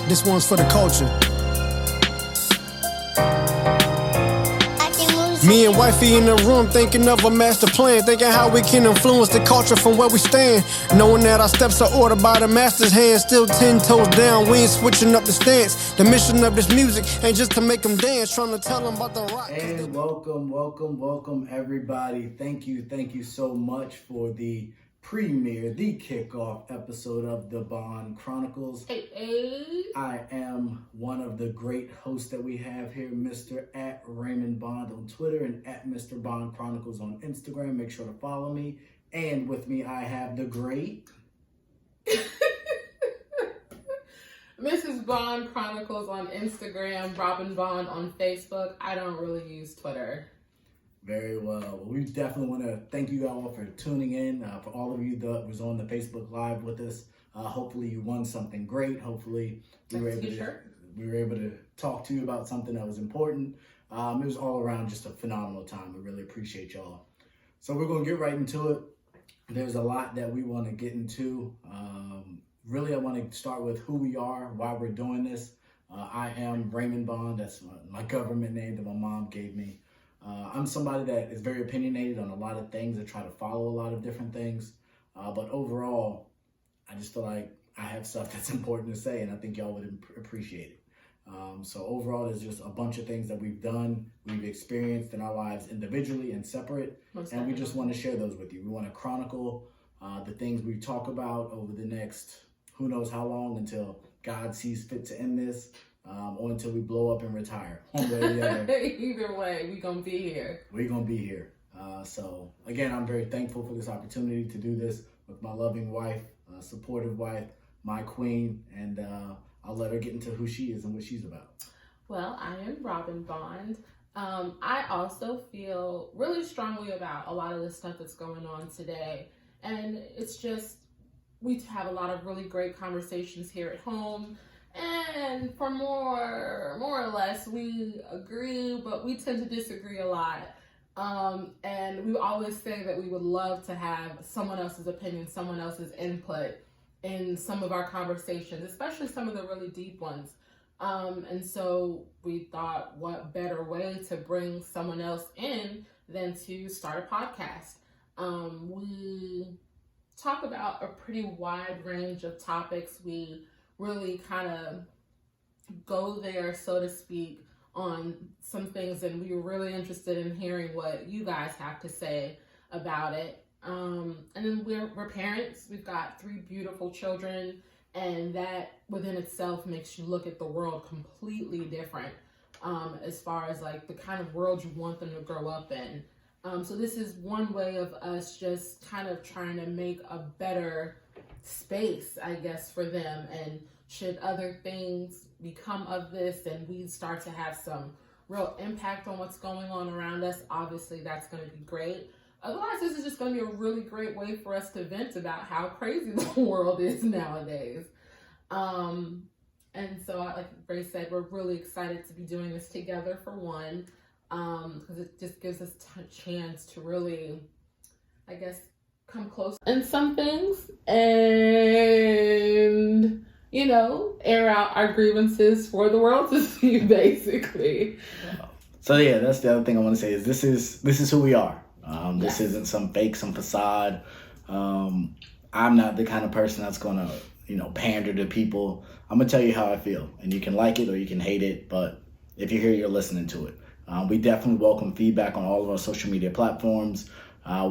This one's for the culture. Me and wifey in the room thinking of a master plan, thinking how we can influence the culture from where we stand. Knowing that our steps are ordered by the master's hand, still 10 toes down, we ain't switching up the stance. The mission of this music ain't just to make them dance, trying to tell them about the rock. And welcome everybody. Thank you so much for the premiere, the kickoff episode of the Bond Chronicles. Hey. I am one of the great hosts that we have here, Mr. @Raymond Bond on Twitter and @Mr. Bond Chronicles on Instagram. Make sure to follow me. And with me, I have the great Mrs. Bond Chronicles on Instagram, Robin Bond on Facebook. I don't really use Twitter. Very well. We definitely want to thank you all for tuning in. For all of you that was on the Facebook Live with us, hopefully you won something great. Hopefully we were able to talk to you about something that was important. It was all around just a phenomenal time. We really appreciate y'all. So we're going to get right into it. There's a lot that we want to get into. Really, I want to start with who we are, why we're doing this. I am Raymond Bond. That's my government name that my mom gave me. I'm somebody that is very opinionated on a lot of things. I try to follow a lot of different things. But overall, I just feel like I have stuff that's important to say, and I think y'all would appreciate it. So overall, there's just a bunch of things that we've done, we've experienced in our lives individually and separate, and we just want to share those with you. We want to chronicle the things we talk about over the next who knows how long until God sees fit to end this. Or until we blow up and retire. One way or the other. Either way, we're going to be here. We're going to be here. So, again, I'm very thankful for this opportunity to do this with my loving wife, supportive wife, my queen, and I'll let her get into who she is and what she's about. Well, I am Robin Bond. I also feel really strongly about a lot of the stuff that's going on today. And it's just, we have a lot of really great conversations here at home. And for more or less, we agree, but we tend to disagree a lot. And we always say that we would love to have someone else's opinion, someone else's input in some of our conversations, especially some of the really deep ones. And so we thought, what better way to bring someone else in than to start a podcast? We talk about a pretty wide range of topics. We really kind of go there, so to speak, on some things, and we were really interested in hearing what you guys have to say about it. And then we're parents. We've got 3 beautiful children, and that within itself makes you look at the world completely different, as far as like the kind of world you want them to grow up in. So this is one way of us just kind of trying to make a better space, I guess, for them. And should other things become of this and we start to have some real impact on what's going on around us, obviously that's going to be great. Otherwise, this is just going to be a really great way for us to vent about how crazy the world is nowadays. And so, like Ray said, we're really excited to be doing this together for one, because it just gives us a chance to really, I guess, come close in some things and, you know, air out our grievances for the world to see, basically. So yeah, that's the other thing I want to say is this is who we are. This isn't some fake, some facade. I'm not the kind of person that's gonna, pander to people. I'm gonna tell you how I feel, and you can like it or you can hate it, but if you're here, you're listening to it. We definitely welcome feedback on all of our social media platforms.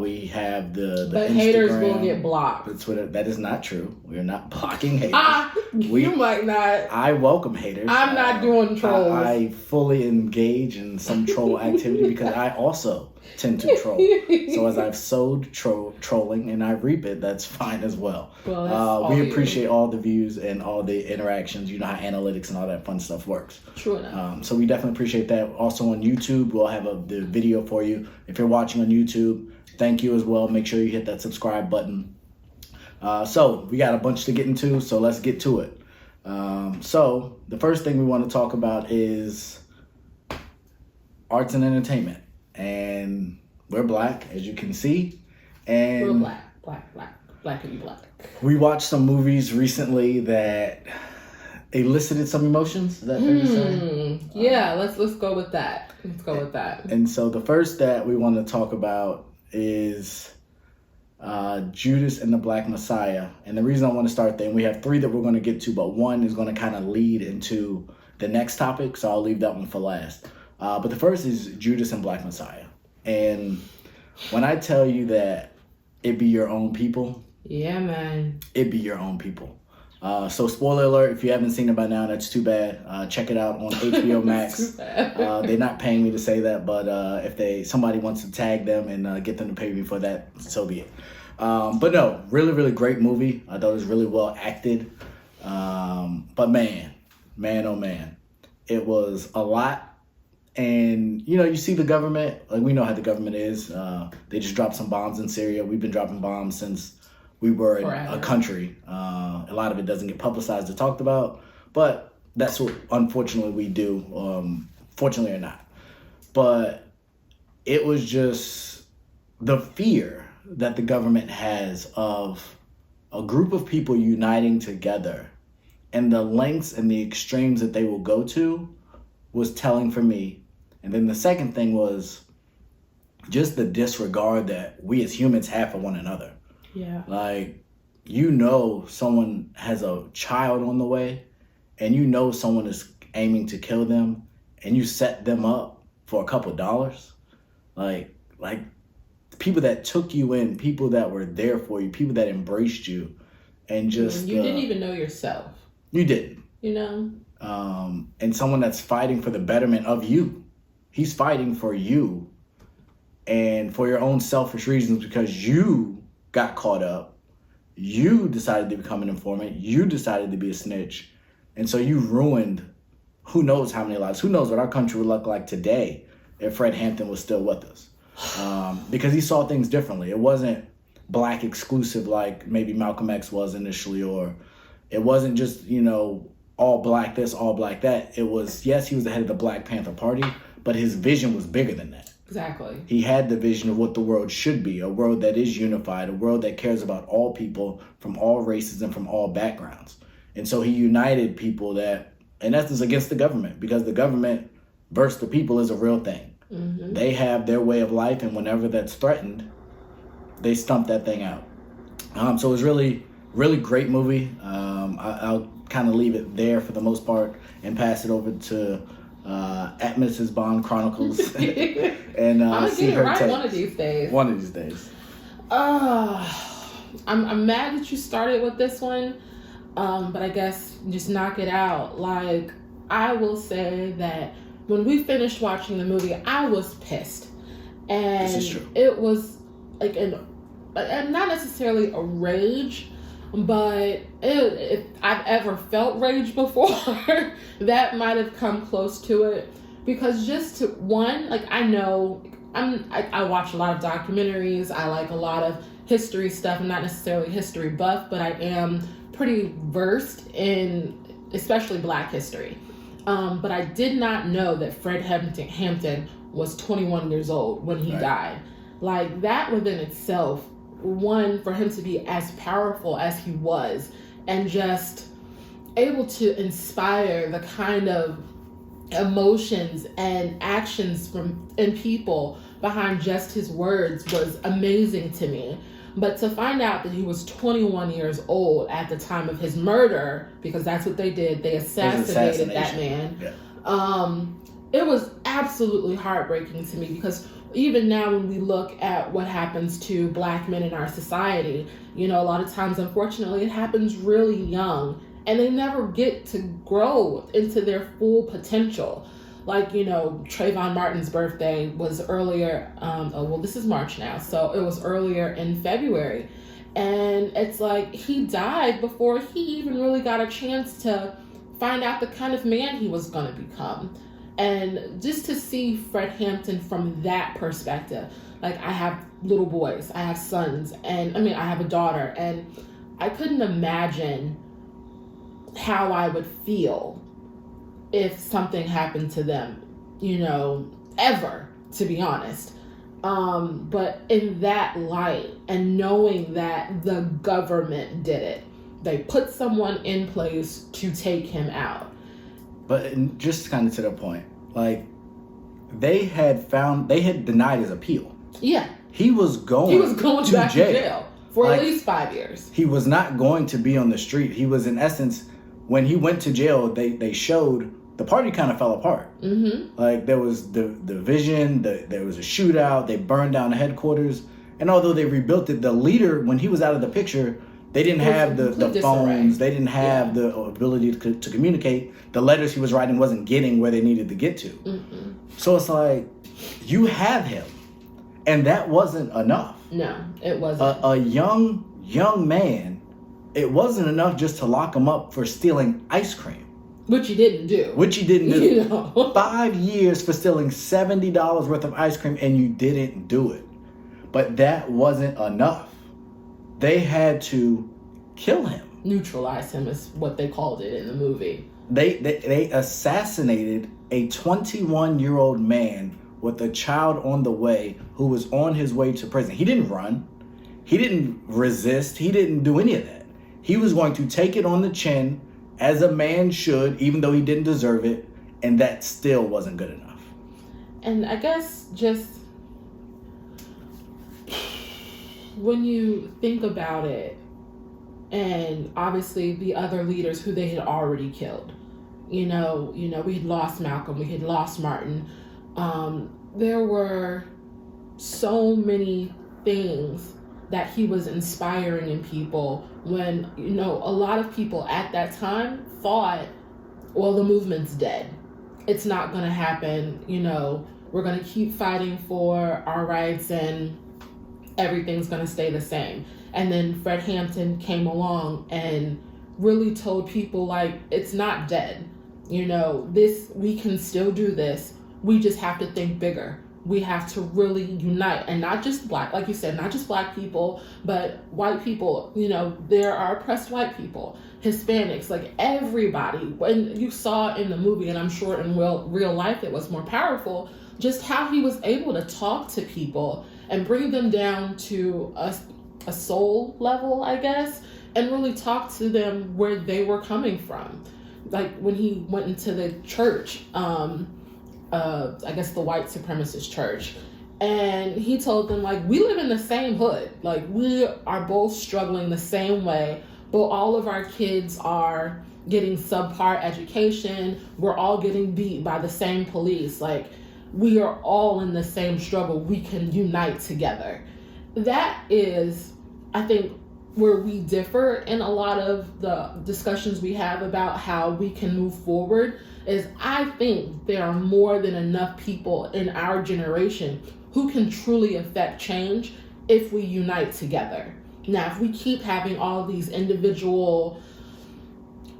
We have the but Instagram, haters will get blocked. The Twitter. That is not true. We are not blocking haters. You might not. I welcome haters. I'm not doing trolls. I fully engage in some troll activity because I also tend to troll. So as I've sowed trolling and I reap it, that's fine as well. We appreciate all the views and all the interactions. You know how analytics and all that fun stuff works. True enough. So we definitely appreciate that. Also on YouTube, we'll have the video for you. If you're watching on YouTube, thank you as well. Make sure you hit that subscribe button. So we got a bunch to get into, so let's get to it. So the first thing we want to talk about is arts and entertainment. And we're black, as you can see. And we're black and you black. We watched some movies recently that elicited some emotions. Is that fair to say? Yeah, let's go with that. Let's go with that. And so the first that we want to talk about is Judas and the Black Messiah. And the reason I want to start there, and we have 3 that we're going to get to, but one is going to kind of lead into the next topic, so I'll leave that one for last. But the first is Judas and Black Messiah. And when I tell you that it be your own people, yeah, man, it be your own people. So spoiler alert, if you haven't seen it by now, that's too bad. Check it out on HBO Max. They're not paying me to say that, but if somebody wants to tag them and get them to pay me for that, so be it. But no, really, really great movie. I thought it was really well acted. But man, oh man, it was a lot. And, you see the government, like we know how the government is. They just dropped some bombs in Syria. We've been dropping bombs since we were a country. A lot of it doesn't get publicized or talked about, but that's what, unfortunately, we do, fortunately or not. But it was just the fear that the government has of a group of people uniting together and the lengths and the extremes that they will go to was telling for me. And then the second thing was just the disregard that we as humans have for one another. Yeah. Like, someone has a child on the way and someone is aiming to kill them and you set them up for a couple dollars. Like people that took you in, people that were there for you, people that embraced you, and just... You didn't even know yourself. You didn't. And someone that's fighting for the betterment of you. He's fighting for you and for your own selfish reasons because you got caught up. You decided to become an informant. You decided to be a snitch. And so you ruined who knows how many lives. Who knows what our country would look like today if Fred Hampton was still with us. Because he saw things differently. It wasn't black exclusive like maybe Malcolm X was initially, or it wasn't just, all black this, all black that. It was, yes, he was the head of the Black Panther Party, but his vision was bigger than that. Exactly. He had the vision of what the world should be, a world that is unified, a world that cares about all people from all races and from all backgrounds. And so he united people that, in essence, against the government, because the government versus the people is a real thing. Mm-hmm. They have their way of life, and whenever that's threatened, they stump that thing out. So it was really, really great movie. I'll kind of leave it there for the most part and pass it over to at Mrs. Bond Chronicles and I'm gonna see get it her right take. one of these days. One of these days. I'm mad that you started with this one, but I guess just knock it out. Like, I will say that when we finished watching the movie, I was pissed, and this is true. It was like not necessarily a rage. But if I've ever felt rage before, that might have come close to it. Because I watch a lot of documentaries. I like a lot of history stuff. I'm not necessarily a history buff, but I am pretty versed in especially Black history. But I did not know that Fred Hampton was 21 years old when he died. Like, that within itself, one, for him to be as powerful as he was and just able to inspire the kind of emotions and actions in people behind just his words was amazing to me. But to find out that he was 21 years old at the time of his murder, because that's what they did, they assassinated that man. Yeah. It was absolutely heartbreaking to me, because even now when we look at what happens to Black men in our society, a lot of times, unfortunately, it happens really young and they never get to grow into their full potential. Like, Trayvon Martin's birthday was earlier, this is March now, so it was earlier in February. And it's like he died before he even really got a chance to find out the kind of man he was going to become. And just to see Fred Hampton from that perspective, like, I have little boys, I have sons, and I have a daughter, and I couldn't imagine how I would feel if something happened to them, ever, to be honest. But in that light, and knowing that the government did it, They put someone in place to take him out. But just kind of to the point, like, they had denied his appeal. Yeah. He was going to back to jail for at least 5 years. He was not going to be on the street. He was, in essence, when he went to jail, they showed the party kind of fell apart. Mm-hmm. Like, there was division, there was a shootout, they burned down the headquarters. And although they rebuilt it, the leader, when he was out of the picture, they didn't have the phones. They didn't have the ability to communicate. The letters he was writing wasn't getting where they needed to get to. Mm-mm. So it's like, you have him. And that wasn't enough. No, it wasn't. A young man, it wasn't enough just to lock him up for stealing ice cream. Which he didn't do. You know? 5 years for stealing $70 worth of ice cream, and you didn't do it. But that wasn't enough. They had to kill him. Neutralize him is what they called it in the movie. They assassinated a 21-year-old man with a child on the way who was on his way to prison. He didn't run. He didn't resist. He didn't do any of that. He was going to take it on the chin, as a man should, even though he didn't deserve it, and that still wasn't good enough. And I guess just when you think about it, and obviously the other leaders who they had already killed, we had lost Malcolm, we had lost Martin. There were so many things that he was inspiring in people when, a lot of people at that time thought, well, the movement's dead. It's not going to happen. We're going to keep fighting for our rights and everything's going to stay the same. And then Fred Hampton came along and really told people, like, it's not dead. We can still do this. We just have to think bigger. We have to really unite, and not just black, like you said, not just black people, but white people. There are oppressed white people, Hispanics, like everybody. When you saw in the movie, and I'm sure in real life it was more powerful, just how he was able to talk to people and bring them down to a soul level, I guess, and really talk to them where they were coming from. Like when he went into the church, I guess the white supremacist church, and he told them, like, we live in the same hood, like we are both struggling the same way, but all of our kids are getting subpar education, we're all getting beat by the same police, like we are all in the same struggle, we can unite together. That is, I think, where we differ in a lot of the discussions we have about how we can move forward. Is I think there are more than enough people in our generation who can truly affect change if we unite together. Now, if we keep having all these individual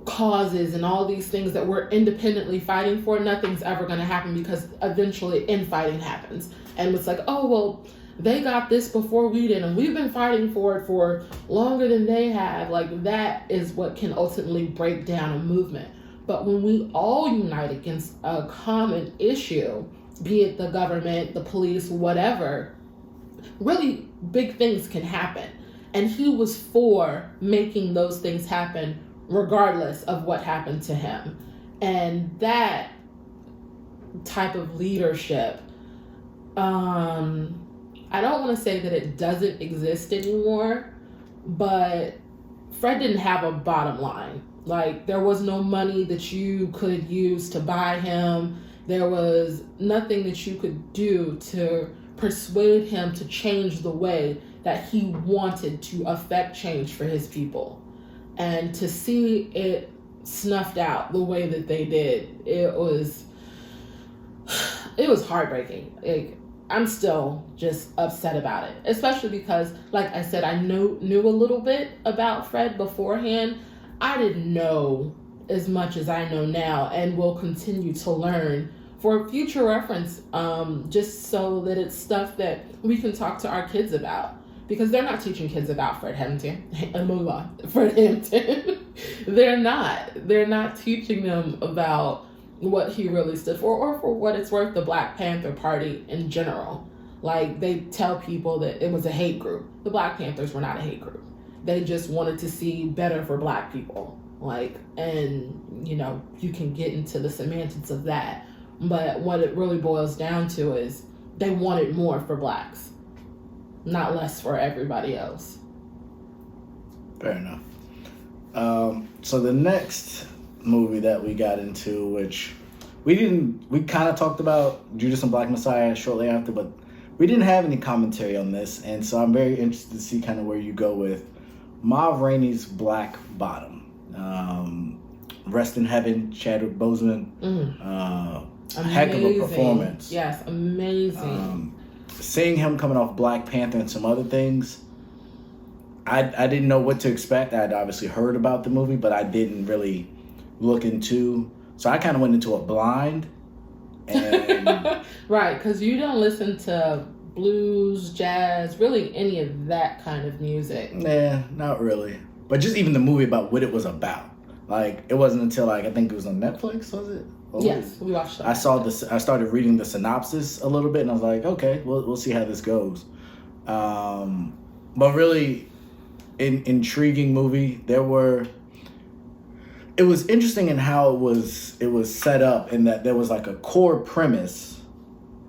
causes and all these things that we're independently fighting for, nothing's ever going to happen, because eventually infighting happens. And it's like, oh, well, they got this before we did, and we've been fighting for it for longer than they have. Like, that is what can ultimately break down a movement. But when we all unite against a common issue, be it the government, the police, whatever, really big things can happen. And he was for making those things happen regardless of what happened to him. And that type of leadership, I don't want to say that it doesn't exist anymore, but Fred didn't have a bottom line. Like, there was no money that you could use to buy him. There was nothing that you could do to persuade him to change the way that he wanted to affect change for his people. And to see it snuffed out the way that they did, it was heartbreaking. Like, I'm still just upset about it, especially because, like I said, I knew a little bit about Fred beforehand. I didn't know as much as I know now, and will continue to learn for future reference, just so that it's stuff that we can talk to our kids about, because they're not teaching kids about Fred Hampton. They're not teaching them about what he really stood for, or for what it's worth, the Black Panther Party in general. Like, they tell people that it was a hate group. The Black Panthers were not a hate group. they just wanted to see better for Black people. Like, and, you know, you can get into the semantics of that. But what it really boils down to is they wanted more for Blacks, not less for everybody else. Fair enough. So the next movie that we got into, which we kind of talked about Judas and Black Messiah shortly after, but we didn't have any commentary on this, and so I'm very interested to see kind of where you go with Rainey's Black Bottom. Rest in heaven, Chadwick Boseman. Heck of a performance. Yes, amazing. Seeing him coming off Black Panther and some other things, I didn't know what to expect. I'd obviously heard about the movie, but I didn't really look into. So I kind of went into it blind. And right, because you don't listen to blues, jazz, really any of that kind of music. Nah, not really. But just even the movie about what it was about. Like, it wasn't until, like, I think it was on Netflix, was it? Yes, we watched that. I started reading the synopsis a little bit, and I was like, okay, we'll see how this goes. But really, intriguing movie. It was interesting in how it was set up, in that there was like a core premise,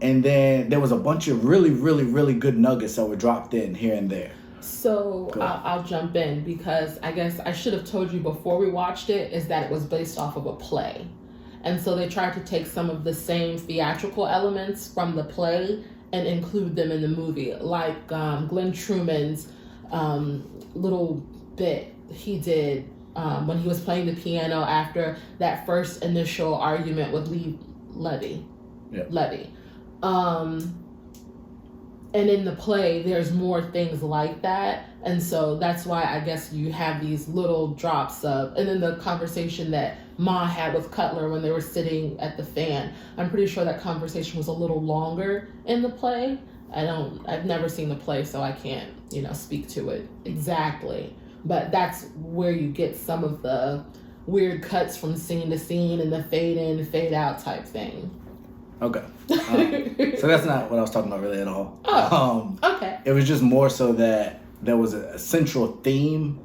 and then there was a bunch of really, really, really good nuggets that were dropped in here and there. So I'll jump in, because I guess I should have told you before we watched it, is that it was based off of a play. And so they tried to take some of the same theatrical elements from the play and include them in the movie. Like Glenn Truman's little bit he did when he was playing the piano after that first initial argument with Levy. And in the play, there's more things like that. And so that's why I guess you have these little drops of, and then the conversation that Ma had with Cutler when they were sitting at the fan. I'm pretty sure that conversation was a little longer in the play. I've never seen the play, so I can't, speak to it exactly. But that's where you get some of the weird cuts from scene to scene and the fade in, fade out type thing. Okay. So that's not what I was talking about really at all. Oh, okay. It was just more so that there was a central theme,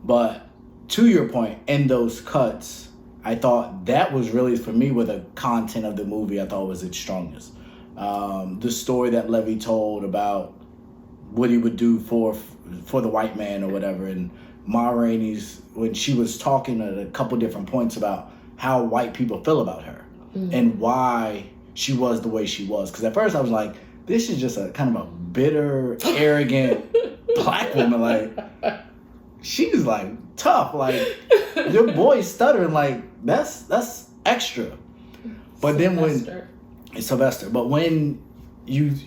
but to your point, in those cuts, I thought that was really, for me, where the content of the movie I thought was its strongest. The story that Levy told about what he would do for the white man or whatever, and Ma Rainey's, when she was talking at a couple different points about how white people feel about her and why she was the way she was. Because at first I was like, this is just a kind of a bitter, arrogant black woman. Like, she's like tough. Like, your boy's stuttering. Like, that's extra. But then when Sylvester, but when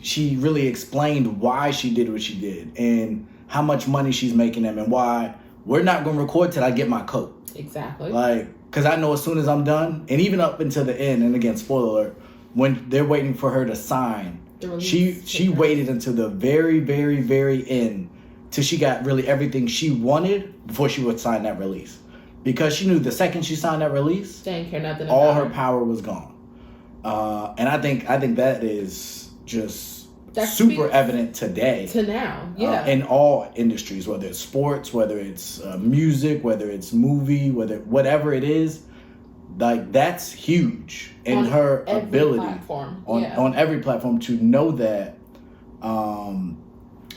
she really explained why she did what she did and how much money she's making them and why we're not going to record till I get my coat. Exactly. Like, because I know as soon as I'm done, and even up until the end, and again, spoiler alert, when they're waiting for her to sign, she waited until the very, very, very end till she got really everything she wanted before she would sign that release. Because she knew the second she signed that release, didn't care nothing all about her power was gone. And I think that is just super evident today. To now, yeah. In all industries, whether it's sports, whether it's music, whether it's movie, whatever it is, like, that's huge in her ability on every platform to know that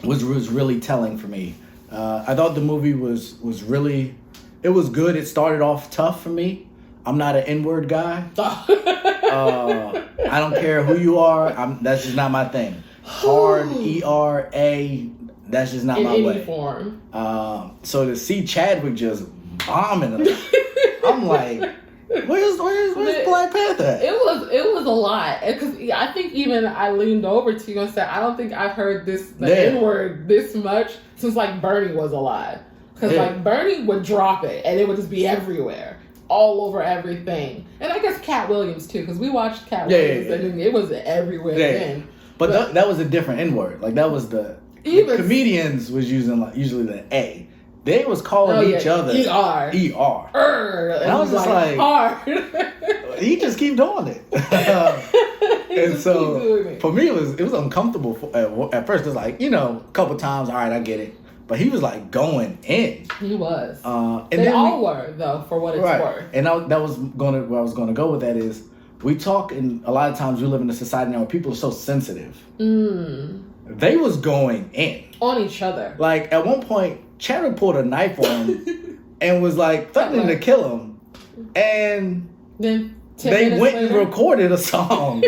was really telling for me. I thought the movie was really, it was good. It started off tough for me. I'm not an N-word guy. I don't care who you are. That's just not my thing. Hard, ERA, that's just not my way. In any form. So to see Chadwick just bombing her, I'm like, where's Black Panther at? It was a lot, because I think even I leaned over to you and said, I don't think I've heard the N-word this much since like Bernie was alive. Because like Bernie would drop it and it would just be everywhere, all over everything. And I guess Cat Williams too, because we watched Cat Williams and it was everywhere then. But that was a different N-word. Like, that was the comedians was using usually the A. They was calling each other ER. And I was just like hard. He just keep doing it. And so for me, it was uncomfortable. At first, it's like, a couple times, all right, I get it. but he was like going in. He was. And they all were, though, for what it's worth. And that was where I was going to go with that is we talk, and a lot of times we live in a society now where people are so sensitive. They was going in on each other. Like at one point, Chadwick pulled a knife on him and was like threatening to kill him, and then they went and recorded a song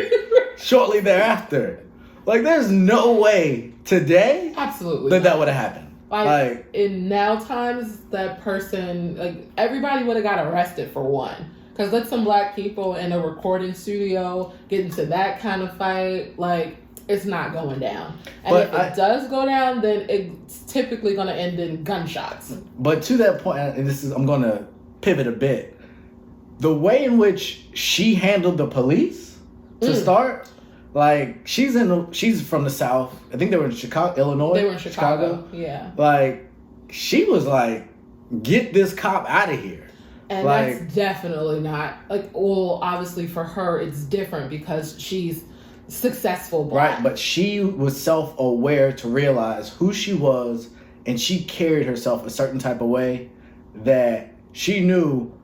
shortly thereafter. Like, there's no way today absolutely that would have happened. Like in now times, that person, like everybody would have got arrested for one. Because let some black people in a recording studio get into that kind of fight, like, it's not going down. And but if it does go down, then it's typically going to end in gunshots. But to that point, and I'm going to pivot a bit, the way in which she handled the police to start, like, she's from the South. I think they were in Chicago, Illinois. They were in Chicago. Yeah. Like, she was like, get this cop out of here. And like, that's definitely not, like, well, obviously for her, it's different because she's successful black. Right, but she was self-aware to realize who she was, and she carried herself a certain type of way that she knew,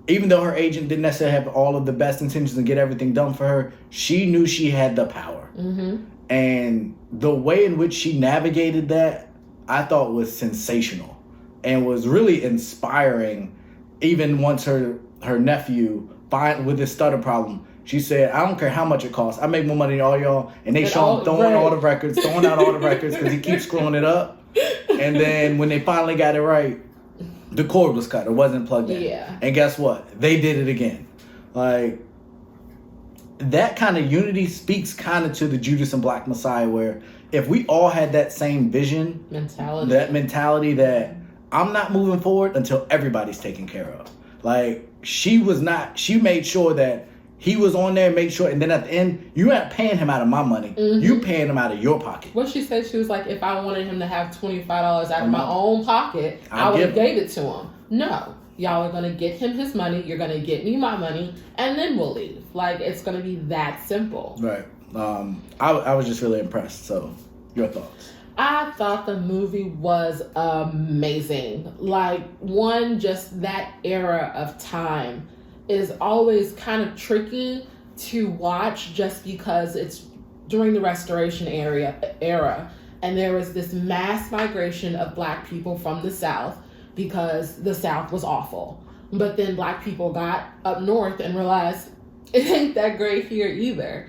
even though her agent didn't necessarily have all of the best intentions and get everything done for her, she knew she had the power. And the way in which she navigated that, I thought was sensational and was really inspiring. Even once her nephew with his stutter problem, she said, I don't care how much it costs. I make more money than all y'all. And they show him throwing out all the records because he keeps screwing it up. And then when they finally got it right, the cord was cut. It wasn't plugged in. Yeah. And guess what? They did it again. Like, that kind of unity speaks kind of to the Judas and Black Messiah, where if we all had that same vision, that mentality that I'm not moving forward until everybody's taken care of. Like, she made sure that he was on there, made sure, and then at the end, you aren't paying him out of my money. You paying him out of your pocket. What she said, she was like, if I wanted him to have $25 out of my own pocket, I would have gave it to him. No. Y'all are going to get him his money, you're going to get me my money, and then we'll leave. Like, it's going to be that simple. Right. I was just really impressed. So, your thoughts? I thought the movie was amazing. Like, one, just that era of time is always kind of tricky to watch just because it's during the Restoration era, and there was this mass migration of black people from the South because the South was awful. But then black people got up north and realized it ain't that great here either.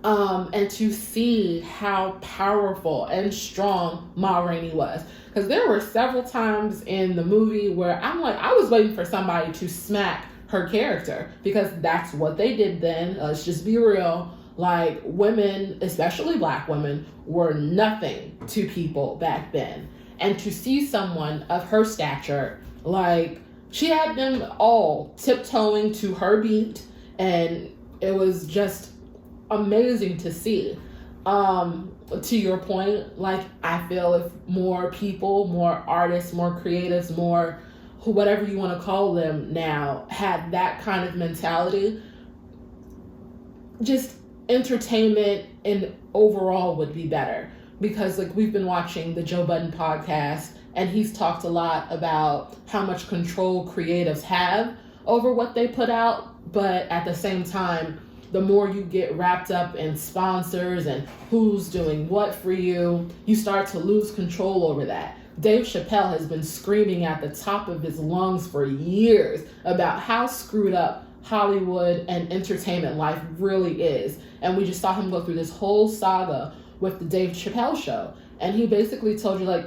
And to see how powerful and strong Ma Rainey was. Because there were several times in the movie where I'm like, I was waiting for somebody to smack her character, because that's what they did then. Let's just be real. Like, women, especially black women, were nothing to people back then. And to see someone of her stature, like, she had them all tiptoeing to her beat, and it was just amazing to see. To your point, like, I feel if more people, more artists, more creatives, more whatever you want to call them now, had that kind of mentality, just entertainment and overall would be better. Because, like, we've been watching the Joe Budden podcast, and he's talked a lot about how much control creatives have over what they put out, but at the same time, the more you get wrapped up in sponsors and who's doing what for you, you start to lose control over that. Dave Chappelle has been screaming at the top of his lungs for years about how screwed up Hollywood and entertainment life really is. And we just saw him go through this whole saga with the Dave Chappelle show. And he basically told you, like,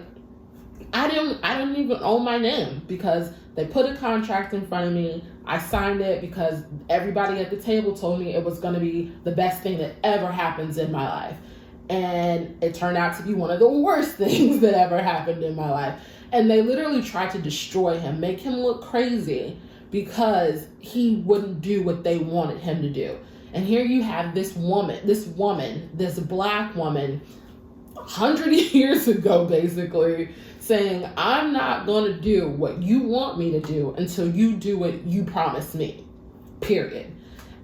I didn't even own my name because they put a contract in front of me. I signed it because everybody at the table told me it was going to be the best thing that ever happens in my life. And it turned out to be one of the worst things that ever happened in my life. And they literally tried to destroy him, make him look crazy because he wouldn't do what they wanted him to do. And here you have this black woman, 100 years ago, basically, saying, I'm not going to do what you want me to do until you do what you promised me, period.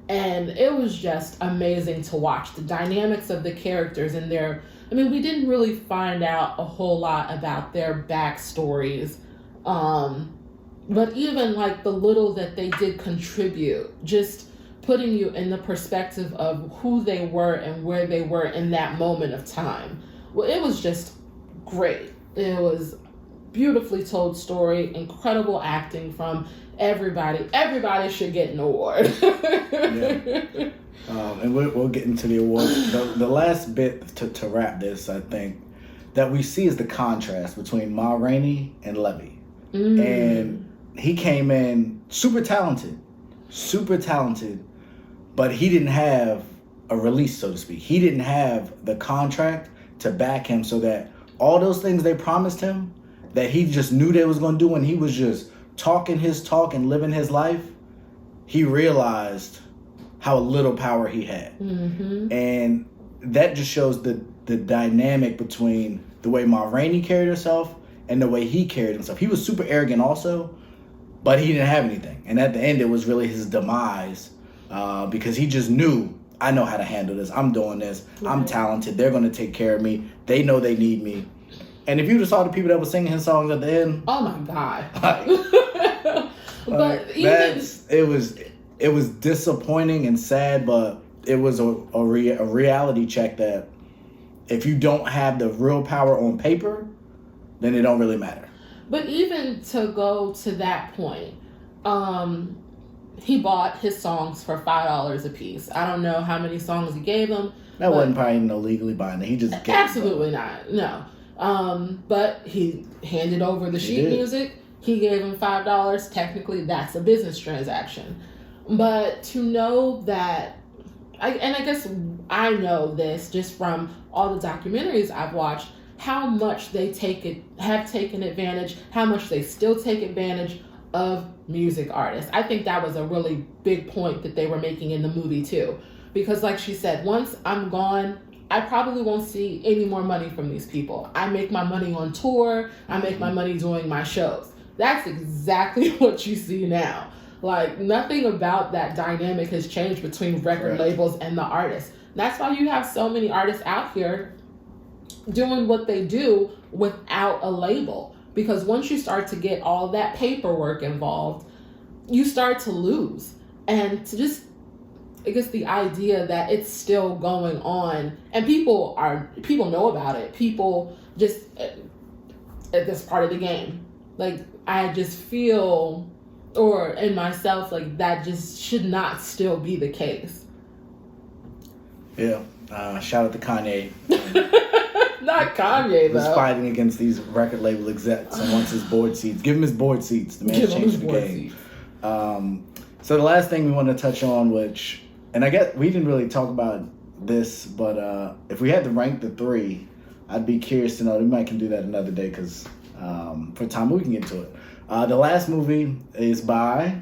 And it was just amazing to watch the dynamics of the characters and their I mean, we didn't really find out a whole lot about their backstories. But even like the little that they did contribute, just putting you in the perspective of who they were and where they were in that moment of time. Well, it was just great. It was beautifully told story, incredible acting from everybody. Everybody should get an award. Yeah. And we'll get into the awards. The last bit to wrap this, I think, that we see is the contrast between Ma Rainey and Levy. And he came in super talented, but he didn't have a release, so to speak. He didn't have the contract to back him, so that all those things they promised him that he just knew they was going to do when he was just talking his talk and living his life, he realized how little power he had. And that just shows the dynamic between the way Ma Rainey carried herself and the way he carried himself. He was super arrogant also, but he didn't have anything. And at the end, it was really his demise, because he just knew, I know how to handle this. I'm doing this. I'm talented. They're going to take care of me. They know they need me. And if you just saw the people that were singing his songs at the end, oh my God. But it was disappointing and sad, but it was a reality check that if you don't have the real power on paper, then it don't really matter. But even to go to that point, he bought his songs for $5 a piece. I don't know how many songs he gave them. That wasn't probably even illegally buying it. He just gave absolutely not. No. But he handed over the sheet music. He gave him $5. Technically, that's a business transaction. But to know that, I guess I know this just from all the documentaries I've watched, how much they have taken advantage, how much they still take advantage of music artists. I think that was a really big point that they were making in the movie too. Because like she said, once I'm gone, I probably won't see any more money from these people. I make my money on tour. I make my money doing my shows. That's exactly what you see now. Like, nothing about that dynamic has changed between record labels and the artists. That's why you have so many artists out here doing what they do without a label. Because once you start to get all that paperwork involved, you start to lose. And to just, I guess, the idea that it's still going on and people know about it. People just, at this part of the game. Like, I just feel, or in myself, like that just should not still be the case. Yeah. Shout out to Kanye. Not Kanye, though. He's fighting against these record label execs and wants his board seats. Give him his board seats. The man's changed the game. So the last thing we want to touch on, which, and I guess we didn't really talk about this, but if we had to rank the three, I'd be curious to know. We might can do that another day because for time we can get to it. The last movie is by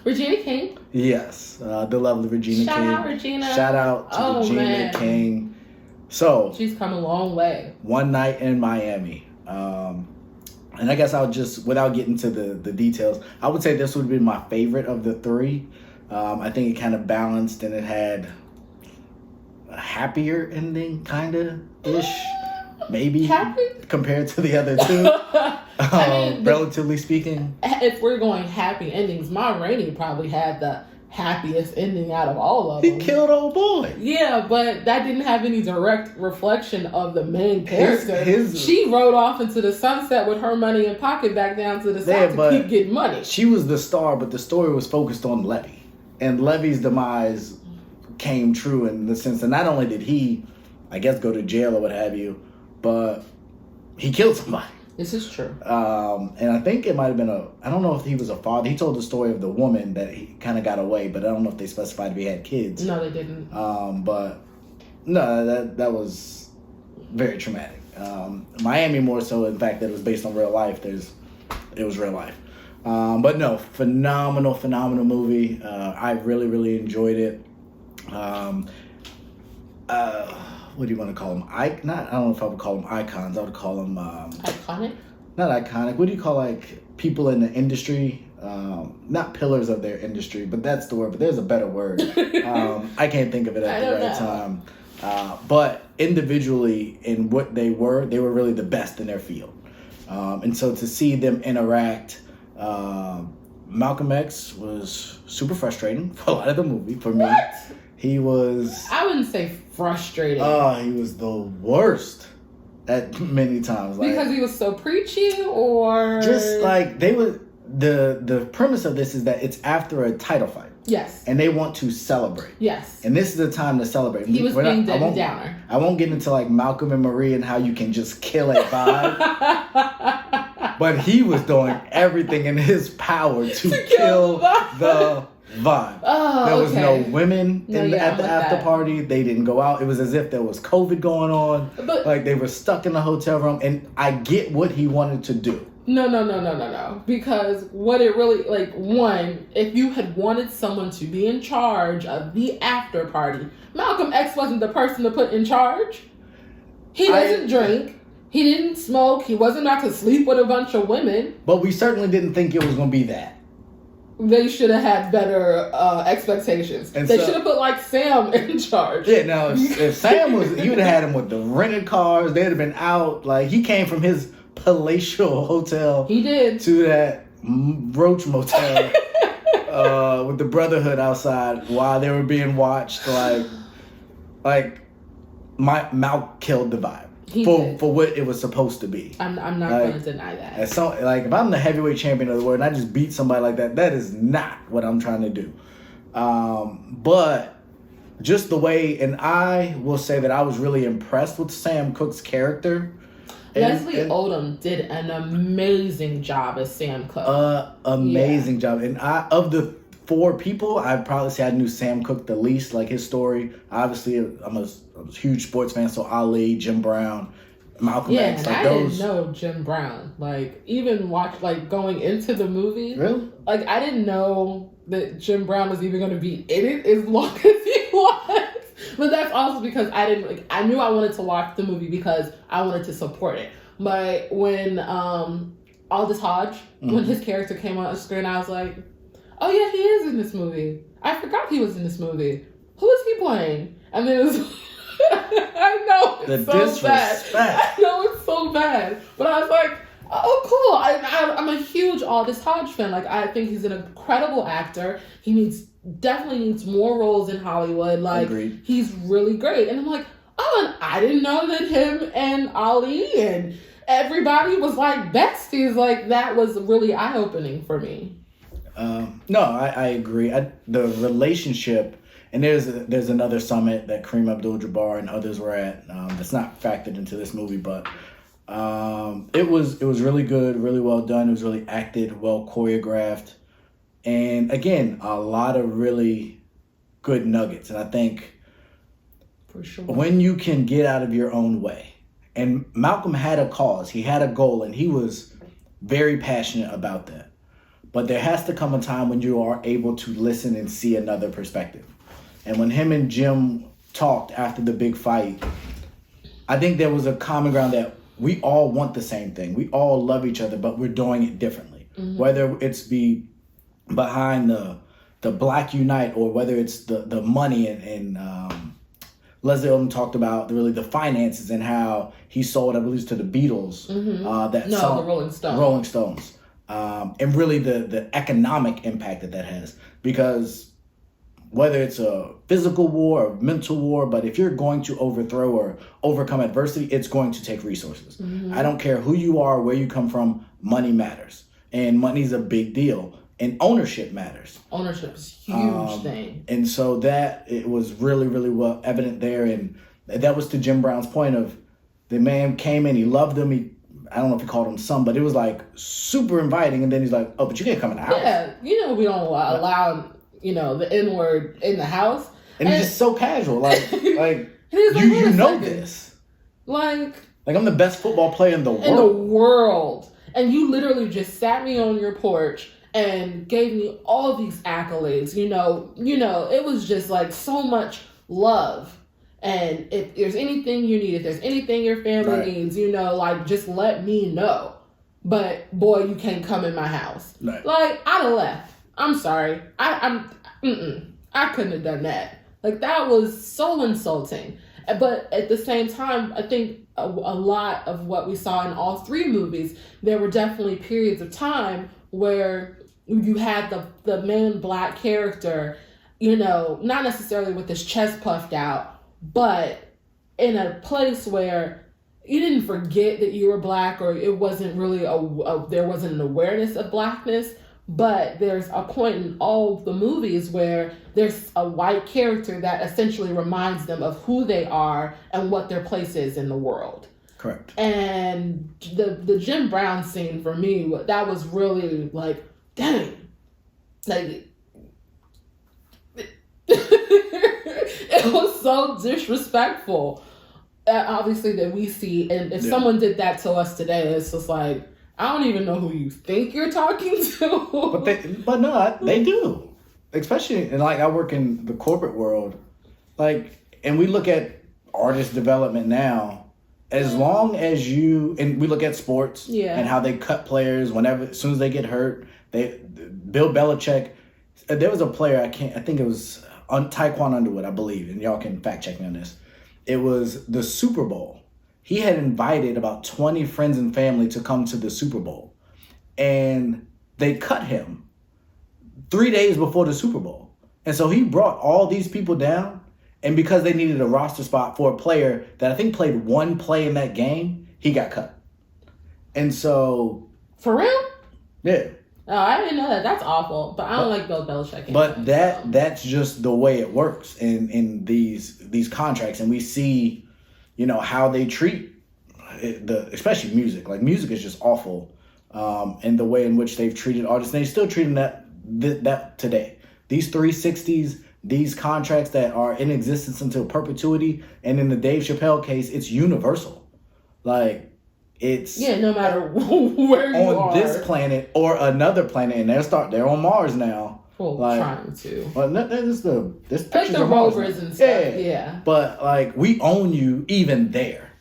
Regina King. Yes, the lovely Regina King. Shout out Regina. Shout out to Regina King. So she's come a long way. One Night in Miami. And I guess I'll just, without getting to the details, I would say this would be my favorite of the three. I think it kind of balanced and it had a happier ending, kind of ish, maybe, happy? Compared to the other two. I mean, relatively speaking. If we're going happy endings, Ma Rainey probably had the happiest ending out of all of them. He killed old boy. Yeah, but that didn't have any direct reflection of the main character. She rode off into the sunset with her money in pocket back down to the side to keep getting money. She was the star, but the story was focused on Levy. And Levy's demise came true in the sense that not only did he, I guess, go to jail or what have you, but he killed somebody. This is true. And I think it might have been I don't know if he was a father. He told the story of the woman that he kind of got away, but I don't know if they specified if he had kids. No, they didn't. But no, that was very traumatic. Miami more so, in fact, that it was based on real life. It was real life. But no, phenomenal movie. I really, really enjoyed it. What do you want to call them? I don't know if I would call them icons. I would call them iconic. Not iconic. What do you call like people in the industry? Not pillars of their industry, but that's the word. But there's a better word. I can't think of it at the right time. But individually in what they were really the best in their field. And so to see them interact, Malcolm X was super frustrating for a lot of the movie. For me, he was... I wouldn't say frustrating. He was the worst at many times. Like, because he was so preachy, or... Just like, they were... The premise of this is that it's after a title fight. Yes. And they want to celebrate. Yes. And this is the time to celebrate. He was being Debbie Downer. I won't get into like Malcolm and Marie and how you can just kill a vibe. But he was doing everything in his power to kill the vibe. Oh, there was no women at the after that. party. They didn't go out. It was as if there was COVID going on. But, like they were stuck in the hotel room. And I get what he wanted to do. No. Because what it really, like, one, if you had wanted someone to be in charge of the after party, Malcolm X wasn't the person to put in charge. He doesn't drink. He didn't smoke. He wasn't about to sleep with a bunch of women. But we certainly didn't think it was going to be that. They should have had better expectations. And they should have put, like, Sam in charge. Yeah, now, if Sam was, you would have had him with the rented cars. They'd have been out. Like, he came from his palatial hotel. He did. To that Roach Motel with the Brotherhood outside while they were being watched. Like Mal killed the vibe for what it was supposed to be. I'm not going to deny that. And so, like, if I'm the heavyweight champion of the world and I just beat somebody like that, that is not what I'm trying to do. But just the way, and I will say that I was really impressed with Sam Cooke's character. Leslie Odom did an amazing job as Sam Cooke. Amazing job. And of the 4 people, I'd probably say I knew Sam Cooke the least. Like, his story, obviously, I'm a huge sports fan, so Ali, Jim Brown, Malcolm X. Yeah, and I didn't know Jim Brown. Like, even going into the movie. Really? Like, I didn't know that Jim Brown was even going to be in it as long as he was. But that's also because I knew I wanted to watch the movie because I wanted to support it. But when Aldous Hodge, when his character came on the screen, I was like, oh yeah, he is in this movie. I forgot he was in this movie. Who is he playing? And then it was... I know it's so bad. I know it's so bad. But I was like, oh, cool. I'm a huge Aldous Hodge fan. Like, I think he's an incredible actor. He definitely needs more roles in Hollywood. Like, agreed. He's really great. And I'm like, oh, and I didn't know that him and Ali and everybody was like besties. Like, that was really eye-opening for me. No, I agree. The relationship, and there's another summit that Kareem Abdul-Jabbar and others were at. That's not factored into this movie, but it was really good, really well done. It was really acted, well choreographed. And again, a lot of really good nuggets. And I think for sure, when you can get out of your own way, and Malcolm had a cause, he had a goal, and he was very passionate about that. But there has to come a time when you are able to listen and see another perspective. And when him and Jim talked after the big fight, I think there was a common ground that we all want the same thing. We all love each other, but we're doing it differently. Mm-hmm. Whether it's behind the Black Unite, or whether it's the money, and Leslie Odom talked about the finances and how he sold, I believe, to the Beatles. Mm-hmm. The Rolling Stones. And really the economic impact that has, because whether it's a physical war or mental war, but if you're going to overthrow or overcome adversity, it's going to take resources. Mm-hmm. I don't care who you are, where you come from, money matters. And money's a big deal. And ownership matters. Ownership is a huge thing. And so it was really, really well evident there. And that was to Jim Brown's point of, the man came in, he loved him, I don't know if he called him son, but it was like super inviting. And then he's like, oh, but you can't come in the house. Yeah, we don't allow the N-word in the house. And it's just so casual. Like you know this. Like I'm the best football player in the world. In the world. And you literally just sat me on your porch and gave me all these accolades. It was just like so much love. And if there's anything you need, if there's anything your family needs, just let me know. But boy, you can't come in my house. Right. Like, I'd have left. I'm sorry. I couldn't have done that. Like, that was so insulting. But at the same time, I think a lot of what we saw in all three movies, there were definitely periods of time where you had the main black character, not necessarily with his chest puffed out, but in a place where you didn't forget that you were black, or it wasn't really there wasn't an awareness of blackness. But there's a point in all the movies where there's a white character that essentially reminds them of who they are and what their place is in the world. Correct. And the Jim Brown scene for me, that was really like, dang, like it was so disrespectful. Obviously that we see, and if someone did that to us today, it's just like, I don't even know who you think you're talking to. But no, they do. Especially, and like I work in the corporate world, and we look at artist development now. As long as and we look at sports and how they cut players as soon as they get hurt. Bill Belichick, there was a player, I think it was Taekwon Underwood, I believe, and y'all can fact check me on this. It was the Super Bowl. He had invited about 20 friends and family to come to the Super Bowl. And they cut him 3 days before the Super Bowl. And so he brought all these people down. And because they needed a roster spot for a player that I think played one play in that game, he got cut. And so... For real? Yeah. Oh, I didn't know that. That's awful. But I don't like Bill Belichick. But that's just the way it works in these contracts. And we see... how they treat especially music. Like, music is just awful. And the way in which they've treated artists. And they still treat them that today. These 360s, these contracts that are in existence until perpetuity. And in the Dave Chappelle case, it's universal. Like, it's... Yeah, no matter where you are. On this planet or another planet. And they're on Mars now. Well, trying to. But there's like the rovers and stuff. Yeah. But we own you even there.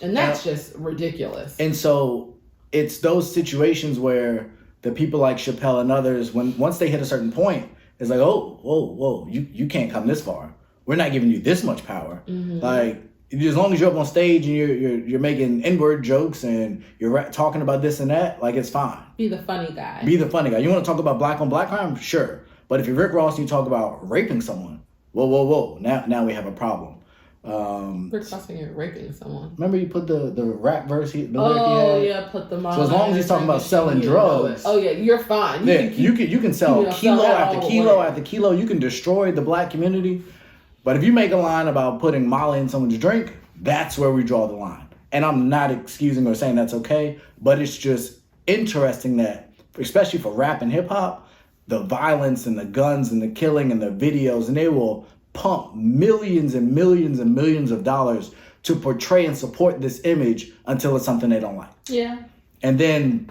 And that's just ridiculous. And so it's those situations where the people like Chappelle and others, once they hit a certain point, it's like, oh, whoa, you can't come this far. We're not giving you this much power. Mm-hmm. Like, as long as you're up on stage and you're making N-word jokes and you're talking about this and that, like, it's fine. Be the funny guy. You want to talk about black on black crime? Sure. But if you're Rick Ross and you talk about raping someone, whoa, now we have a problem. Rick Ross and you're raping someone. Remember you put the rap verse, the lyric he had? Oh yeah, put them on. So as long as he's talking about selling drugs, oh yeah, you're fine. You can sell kilo after kilo after kilo. You can destroy the black community. But if you make a line about putting Molly in someone's drink, that's where we draw the line. And I'm not excusing or saying that's okay, but it's just interesting that, especially for rap and hip hop, the violence and the guns and the killing and the videos, and they will pump millions and millions and millions of dollars to portray and support this image until it's something they don't like. Yeah. And then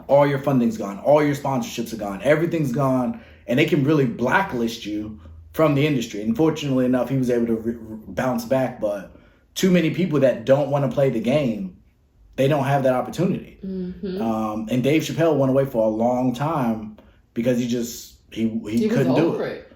all your funding's gone. All your sponsorships are gone. Everything's gone. And they can really blacklist you from the industry. And fortunately enough, he was able to bounce back. But too many people that don't want to play the game, they don't have that opportunity. Mm-hmm. And Dave Chappelle went away for a long time because he couldn't do it.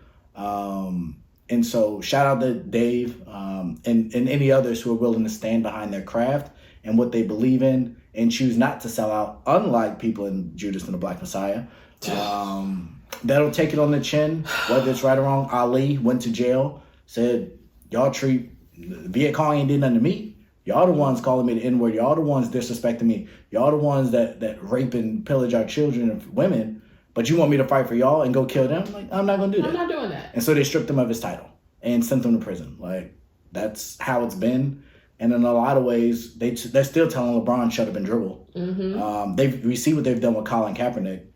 And so shout out to Dave and any others who are willing to stand behind their craft and what they believe in and choose not to sell out, unlike people in Judas and the Black Messiah. That'll take it on the chin, whether it's right or wrong. Ali went to jail, said, y'all treat Viet Cong ain't did nothing to me. Y'all the ones calling me the N-word. Y'all the ones disrespecting me. Y'all the ones that rape and pillage our children and women. But you want me to fight for y'all and go kill them? Like, I'm not going to do that. I'm not doing that. And so they stripped him of his title and sent him to prison. Like, that's how it's been. And in a lot of ways, they're still telling LeBron, shut up and dribble. Mm-hmm. We see what they've done with Colin Kaepernick.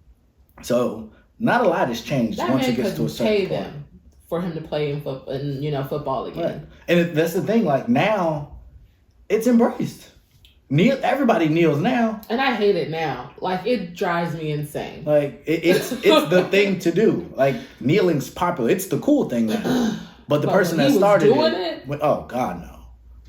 So not a lot has changed once it gets to a certain point. Them for him to play in football again. Right. And that's the thing. Like, now, it's embraced. Everybody kneels now. And I hate it now. Like, it drives me insane. Like, it's the thing to do. Like, kneeling's popular. It's the cool thing now. But the person that started it, oh, God, no.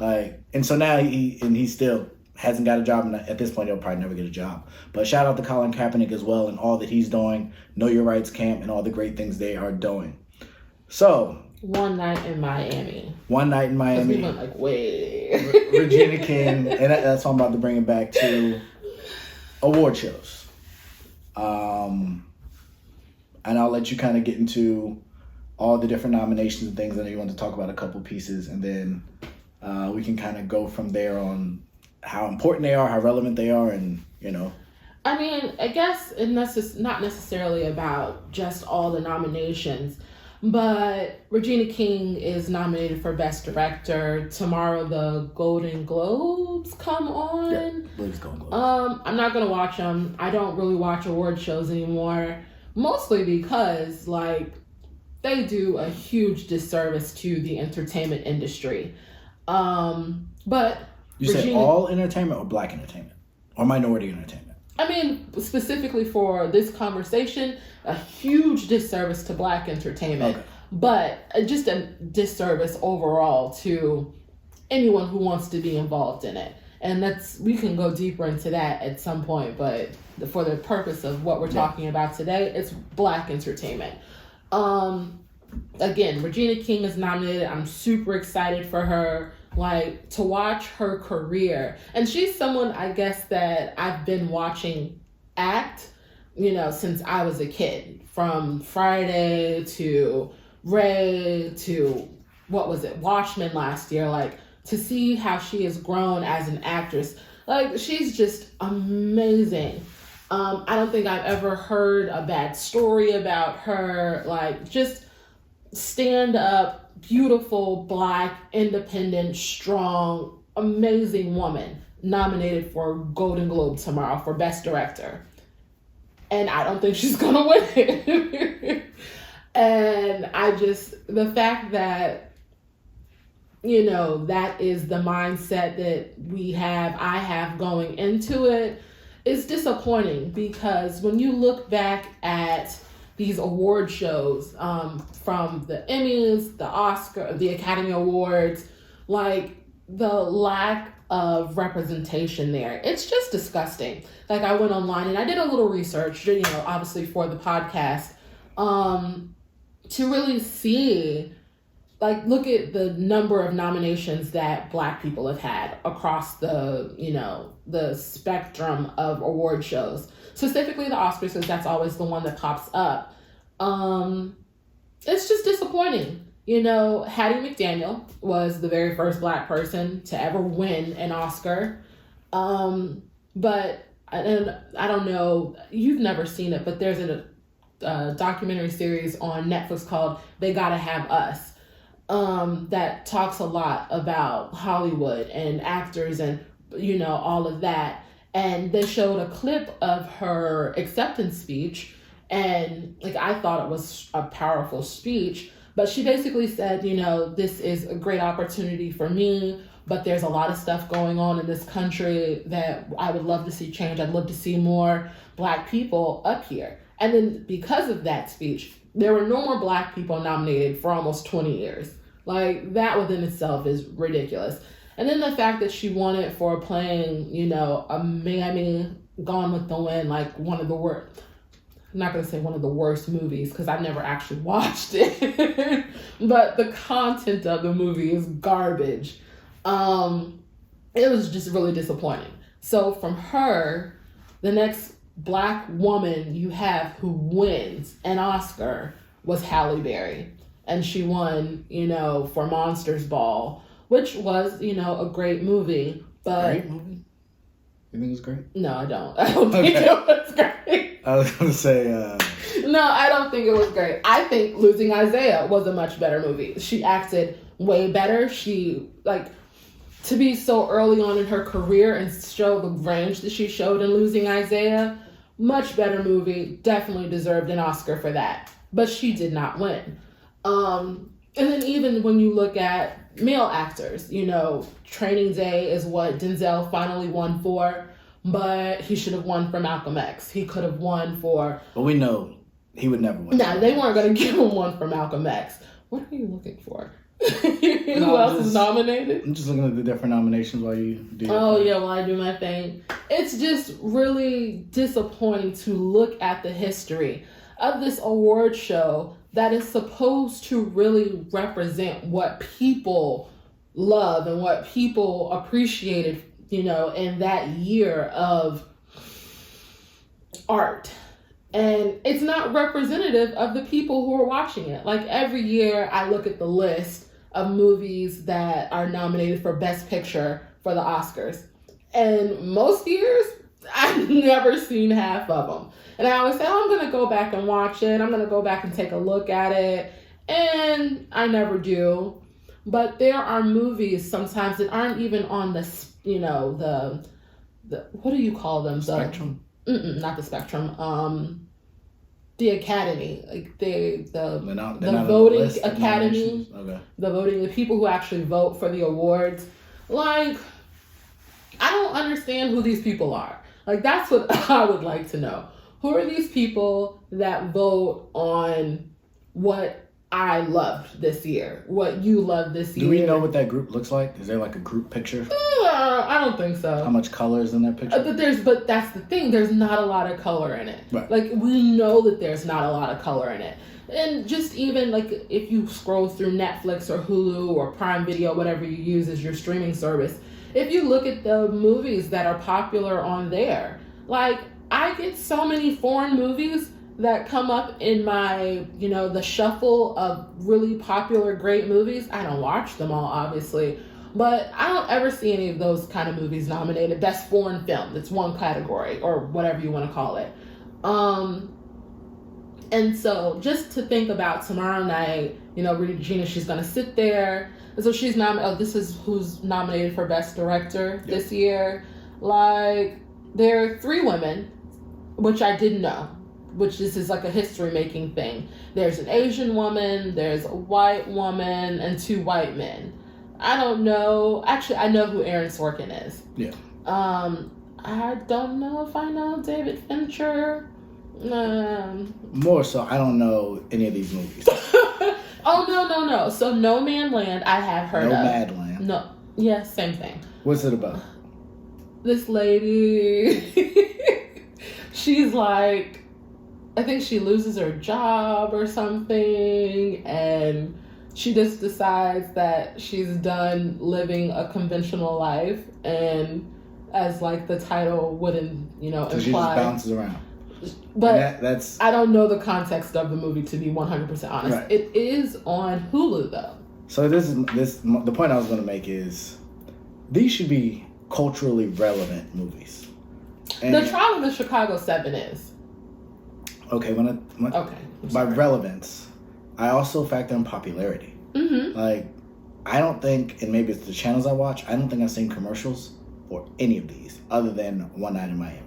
Like, and so now he still hasn't got a job. And at this point, he'll probably never get a job. But shout out to Colin Kaepernick as well and all that he's doing. Know Your Rights Camp and all the great things they are doing. So, One Night in Miami. One Night in Miami. We went like way. Regina King, and that's why I'm about to bring it back to award shows. And I'll let you kind of get into all the different nominations and things. I know you want to talk about a couple pieces, and then we can kind of go from there on how important they are, how relevant they are, and, you know. I mean, I guess it's not necessarily about just all the nominations, but Regina King is nominated for Best Director. Tomorrow the Golden Globes come on. Yeah, Golden Globes. I'm not going to watch them. I don't really watch award shows anymore, mostly because, like, they do a huge disservice to the entertainment industry. But you said all entertainment or black entertainment or minority entertainment? I mean, specifically for this conversation, a huge disservice to black entertainment, but just a disservice overall to anyone who wants to be involved in it. And we can go deeper into that at some point, but for the purpose of what we're talking about today, it's black entertainment. Again, Regina King is nominated. I'm super excited for her. Like, to watch her career. And she's someone, I guess, that I've been watching act, you know, since I was a kid. From Friday to Ray to, Watchmen last year. Like, to see how she has grown as an actress. Like, she's just amazing. I don't think I've ever heard a bad story about her. Like, just stand up, beautiful, black, independent, strong, amazing woman nominated for Golden Globe tomorrow for Best Director. And I don't think she's gonna win it. And the fact that, you know, that is the mindset that I have going into it is disappointing, because when you look back at these award shows, from the Emmys, the Oscar, the Academy Awards, like, the lack of representation there, it's just disgusting. Like, I went online and I did a little research, you know, obviously for the podcast, to really see, like, look at the number of nominations that black people have had across the, you know, the spectrum of award shows. Specifically the Oscars, because that's always the one that pops up. It's just disappointing. You know, Hattie McDaniel was the very first black person to ever win an Oscar. But I don't know, you've never seen it, but there's a documentary series on Netflix called They Gotta Have Us, that talks a lot about Hollywood and actors and, you know, all of that. And they showed a clip of her acceptance speech, and, like, I thought it was a powerful speech, but she basically said, you know, this is a great opportunity for me, but there's a lot of stuff going on in this country that I would love to see change. I'd love to see more black people up here. And then because of that speech, there were no more black people nominated for almost 20 years. Like, that within itself is ridiculous. And then the fact that she won it for playing, you know, a Miami Gone with the Wind, like one of the worst, I'm not going to say one of the worst movies because I've never actually watched it, but the content of the movie is garbage. It was just really disappointing. So from her, the next black woman you have who wins an Oscar was Halle Berry. And she won, you know, for Monsters Ball, which was, you know, a great movie. But great movie? You think it's great? No, I don't. I don't think it was great. I was going to say... No, I don't think it was great. I think Losing Isaiah was a much better movie. She acted way better. She, like, to be so early on in her career and show the range that she showed in Losing Isaiah, much better movie. Definitely deserved an Oscar for that. But she did not win. And then even when you look at male actors, you know, Training Day is what Denzel finally won for, but he should have won for Malcolm X. He could have won for... But we know he would never win. No, they weren't going to give him one for Malcolm X. What are you looking for? Who else is nominated? I'm just looking at the different nominations while you do your thing. yeah, while I do my thing. It's just really disappointing to look at the history of this award show that is supposed to really represent what people love and what people appreciated, you know, in that year of art. And it's not representative of the people who are watching it. Like every year I look at the list of movies that are nominated for Best Picture for the Oscars. And most years, I've never seen half of them. And I always say, oh, I'm going to go back and watch it. I'm going to go back and take a look at it. And I never do. But there are movies sometimes that aren't even on the, you know, the what do you call them? Spectrum? Not the spectrum. The Academy, like the voting Academy, okay. The voting, the people who actually vote for the awards. Like, I don't understand who these people are. Like, that's what I would like to know. Who are these people that vote on what I loved this year, what you loved this year? Do we know what that group looks like? Is there like a group picture? I don't think so. How much color is in that picture? But that's the thing. There's not a lot of color in it. Right. Like, we know that there's not a lot of color in it. And just even like if you scroll through Netflix or Hulu or Prime Video, whatever you use as your streaming service, if you look at the movies that are popular on there, like I get so many foreign movies that come up in my, you know, the shuffle of really popular, great movies. I don't watch them all, obviously, but I don't ever see any of those kind of movies nominated. Best foreign film, that's one category, or whatever you want to call it. And so just to think about tomorrow night, you know, Regina, she's going to sit there. And so she's this is who's nominated for Best Director this year. Like, there are 3 women, which I didn't know, which this is like a history-making thing. There's an Asian woman, there's a white woman, and 2 white men. I don't know. Actually, I know who Aaron Sorkin is. Yeah. I don't know if I know David Fincher. More so, I don't know any of these movies. Oh, no. So No Man Land, I have heard of. Nomadland. No. Yeah, same thing. What's it about? This lady, she's like, I think she loses her job or something, and she just decides that she's done living a conventional life, and as like the title wouldn't, you know, so imply. She just bounces around. But that's I don't know the context of the movie, to be 100% honest. Right. It is on Hulu though. So the point I was going to make is these should be culturally relevant movies. And The Trial of the Chicago 7 is. Okay, by relevance, I also factor in popularity. Mm-hmm. Like, I don't think, and maybe it's the channels I watch, I don't think I've seen commercials for any of these other than One Night in Miami.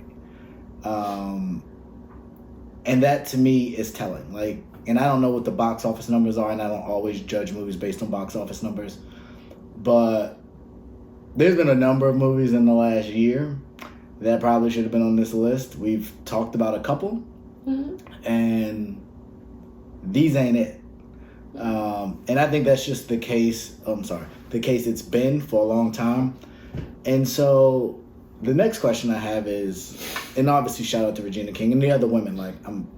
And that to me is telling. Like, and I don't know what the box office numbers are, and I don't always judge movies based on box office numbers, but there's been a number of movies in the last year that probably should have been on this list. We've talked about a couple, and these ain't it. And I think that's just the case. The case it's been for a long time. And so the next question I have is, and obviously shout out to Regina King and the other women. Like, I'm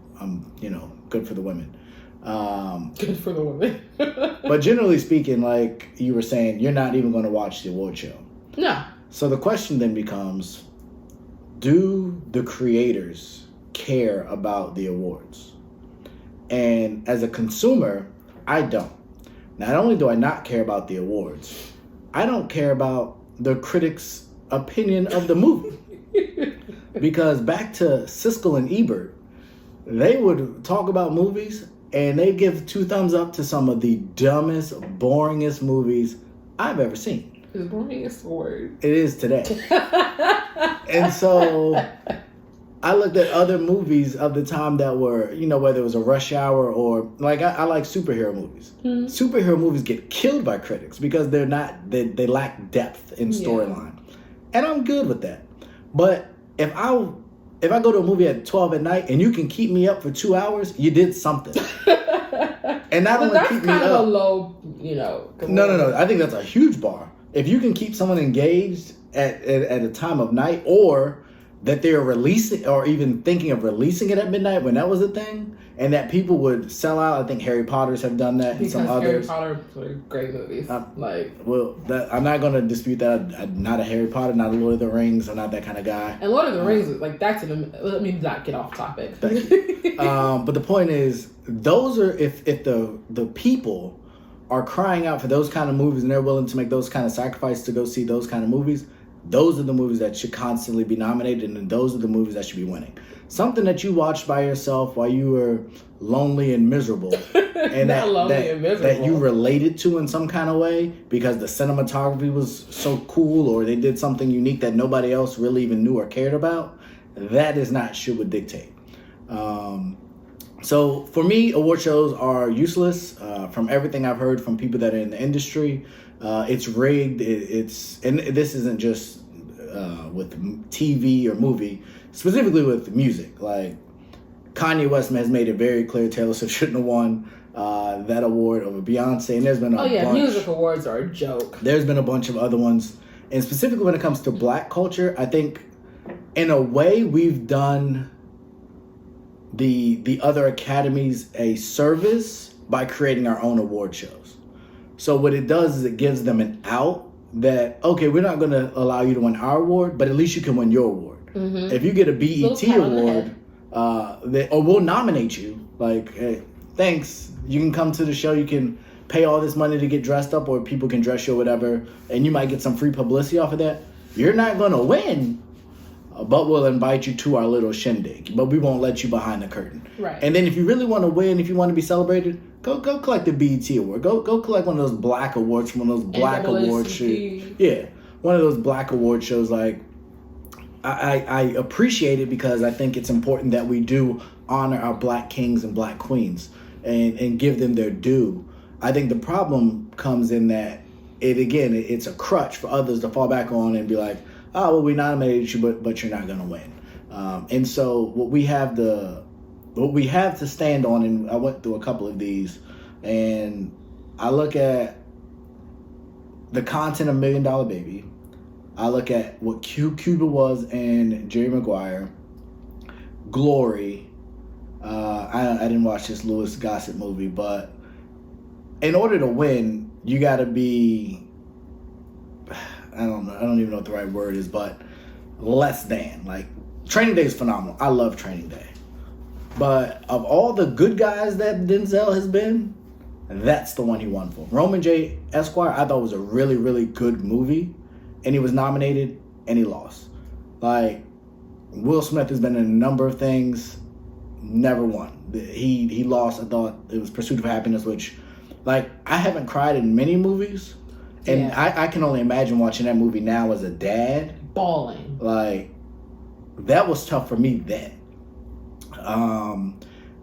good for the women. Good for the women. But generally speaking, like you were saying, you're not even going to watch the award show. No. So the question then becomes, do the creators care about the awards? And as a consumer, I don't. Not only do I not care about the awards, I don't care about the critics' opinion of the movie. Because back to Siskel and Ebert, they would talk about movies and they give 2 thumbs up to some of the dumbest, boringest movies I've ever seen. The boringest word. It is today. And so I looked at other movies of the time that were, you know, whether it was a Rush Hour or, like, I like superhero movies. Mm-hmm. Superhero movies get killed by critics because they lack depth in storyline. And I'm good with that. But if I go to a movie at 12 at night and you can keep me up for 2 hours, you did something. And not only keep me up. That's kind of a low, you know. No. I think that's a huge bar. If you can keep someone engaged at a time of night, or that they're releasing or even thinking of releasing it at midnight when that was a thing, and that people would sell out. I think Harry Potters have done that, and some others. Harry Potter were great movies. I'm not going to dispute that. I'm not a Harry Potter, not a Lord of the Rings. I'm not that kind of guy. And Lord of the Rings, let me not get off topic. Thank you. But the point is, those are if the people are crying out for those kind of movies and they're willing to make those kind of sacrifices to go see those kind of movies, those are the movies that should constantly be nominated, and those are the movies that should be winning. Something that you watched by yourself while you were lonely and miserable, and that you related to in some kind of way because the cinematography was so cool, or they did something unique that nobody else really even knew or cared about. That is not shit would dictate. So for me, award shows are useless. From everything I've heard from people that are in the industry, it's rigged. And this isn't just with TV or movie, specifically with music. Like Kanye West has made it very clear Taylor Swift shouldn't have won that award over Beyonce. And there's been a bunch. Music awards are a joke. There's been a bunch of other ones, and specifically when it comes to Black culture, I think in a way we've done the other academies a service by creating our own award shows. So what it does is it gives them an out that, okay, we're not going to allow you to win our award, but at least you can win your award. Mm-hmm. If you get a BET award, or we'll nominate you. Like, hey, thanks. You can come to the show. You can pay all this money to get dressed up, or people can dress you or whatever, and you might get some free publicity off of that. You're not going to win, but we'll invite you to our little shindig. But we won't let you behind the curtain. Right. And then if you really want to win, if you want to be celebrated, go collect the BET award. Go collect one of those black awards from one of those black award shows. Yeah, one of those black award shows. Like, I appreciate it because I think it's important that we do honor our black kings and black queens and give them their due. I think the problem comes in that it's a crutch for others to fall back on and be like, oh, well, we nominated you, but you're not going to win. And so what we have to stand on, and I went through a couple of these, and I look at the content of $1 Million Baby. I look at what Cuba was in Jerry Maguire, Glory. I didn't watch this Louis Gossett movie, but in order to win, you got to be, I don't even know what the right word is, but less than. Like, Training Day is phenomenal. I love Training Day. But of all the good guys that Denzel has been, that's the one he won for. Roman J. Esquire, I thought was a really, really good movie. And he was nominated, and he lost. Like, Will Smith has been in a number of things, never won. He lost. I thought it was Pursuit of Happiness, which, like, I haven't cried in many movies. And I can only imagine watching that movie now as a dad. Bawling. Like, that was tough for me then.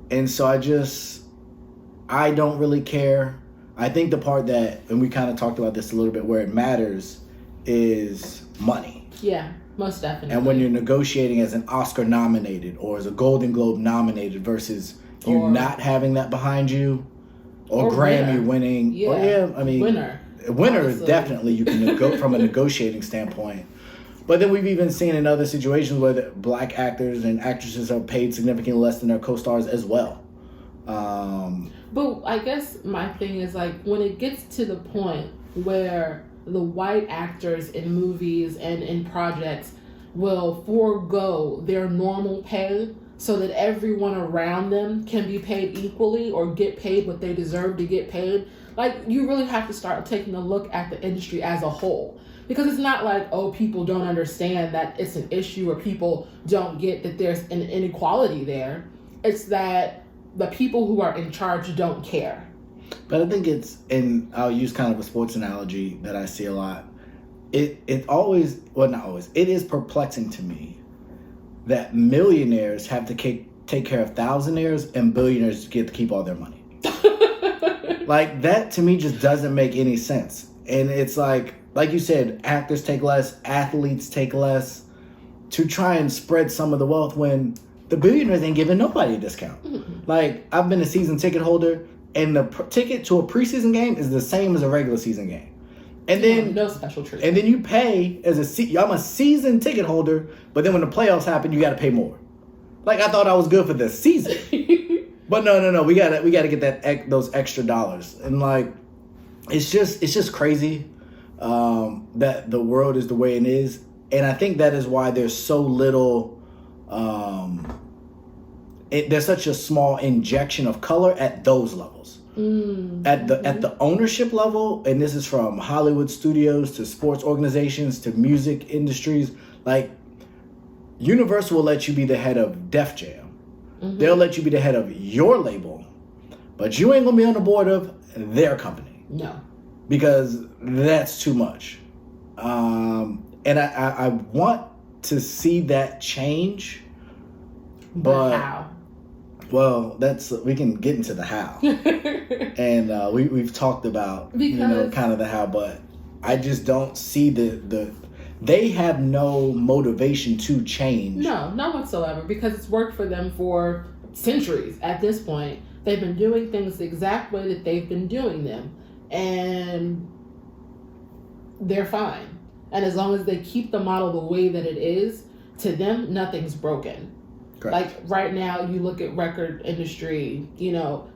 And so I don't really care. I think the part that, and we kind of talked about this a little bit, where it matters is money. Yeah, most definitely. And when you're negotiating as an Oscar nominated or as a Golden Globe nominated versus you not having that behind you, or Grammy winning. Winner is definitely, you can go from a negotiating standpoint. But then we've even seen in other situations where the black actors and actresses are paid significantly less than their co-stars as well. But I guess my thing is, like, when it gets to the point where the white actors in movies and in projects will forego their normal pay so that everyone around them can be paid equally or get paid what they deserve to get paid, like, you really have to start taking a look at the industry as a whole. Because it's not like, oh, people don't understand that it's an issue or people don't get that there's an inequality there. It's that the people who are in charge don't care. But I think it's, and I'll use kind of a sports analogy that I see a lot. It always, well, not always, it is perplexing to me that millionaires have to take care of thousandaires and billionaires get to keep all their money. Like, that to me just doesn't make any sense. And it's like you said, actors take less, athletes take less to try and spread some of the wealth when the billionaires ain't giving nobody a discount. Mm-hmm. Like, I've been a season ticket holder, and the ticket to a preseason game is the same as a regular season game. And then no special treatment. And then you pay I'm a season ticket holder, but then when the playoffs happen, you got to pay more. Like, I thought I was good for the season, but no, we gotta get those extra dollars, and like, it's just crazy that the world is the way it is, and I think that is why there's so little. There's such a small injection of color at those levels. At the ownership level, and this is from Hollywood studios to sports organizations to music industries, like Universal will let you be the head of Def Jam. They'll let you be the head of your label, but you ain't gonna be on the board of their company. No, because that's too much. And I want to see that change, but how? Well, we can get into the how, and we've talked about kind of the how, but I just don't see they have no motivation to change. No, not whatsoever, because it's worked for them for centuries. At this point, they've been doing things the exact way that they've been doing them, and they're fine. And as long as they keep the model the way that it is, to them, nothing's broken. Correct. Like right now, you look at record industry,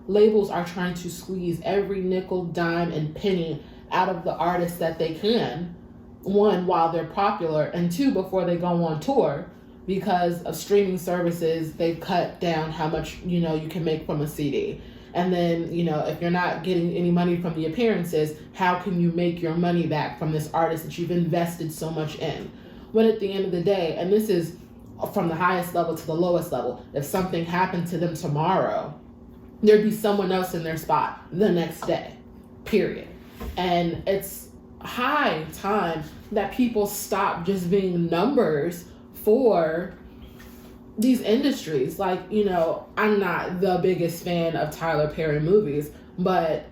labels are trying to squeeze every nickel, dime, and penny out of the artists that they can. One, while they're popular, and two, before they go on tour, because of streaming services, they've cut down how much, you can make from a CD. And then, if you're not getting any money from the appearances, how can you make your money back from this artist that you've invested so much in? When at the end of the day, and this is from the highest level to the lowest level, if something happened to them tomorrow, there'd be someone else in their spot the next day, period. And it's high time that people stop just being numbers for these industries. Like, I'm not the biggest fan of Tyler Perry movies, but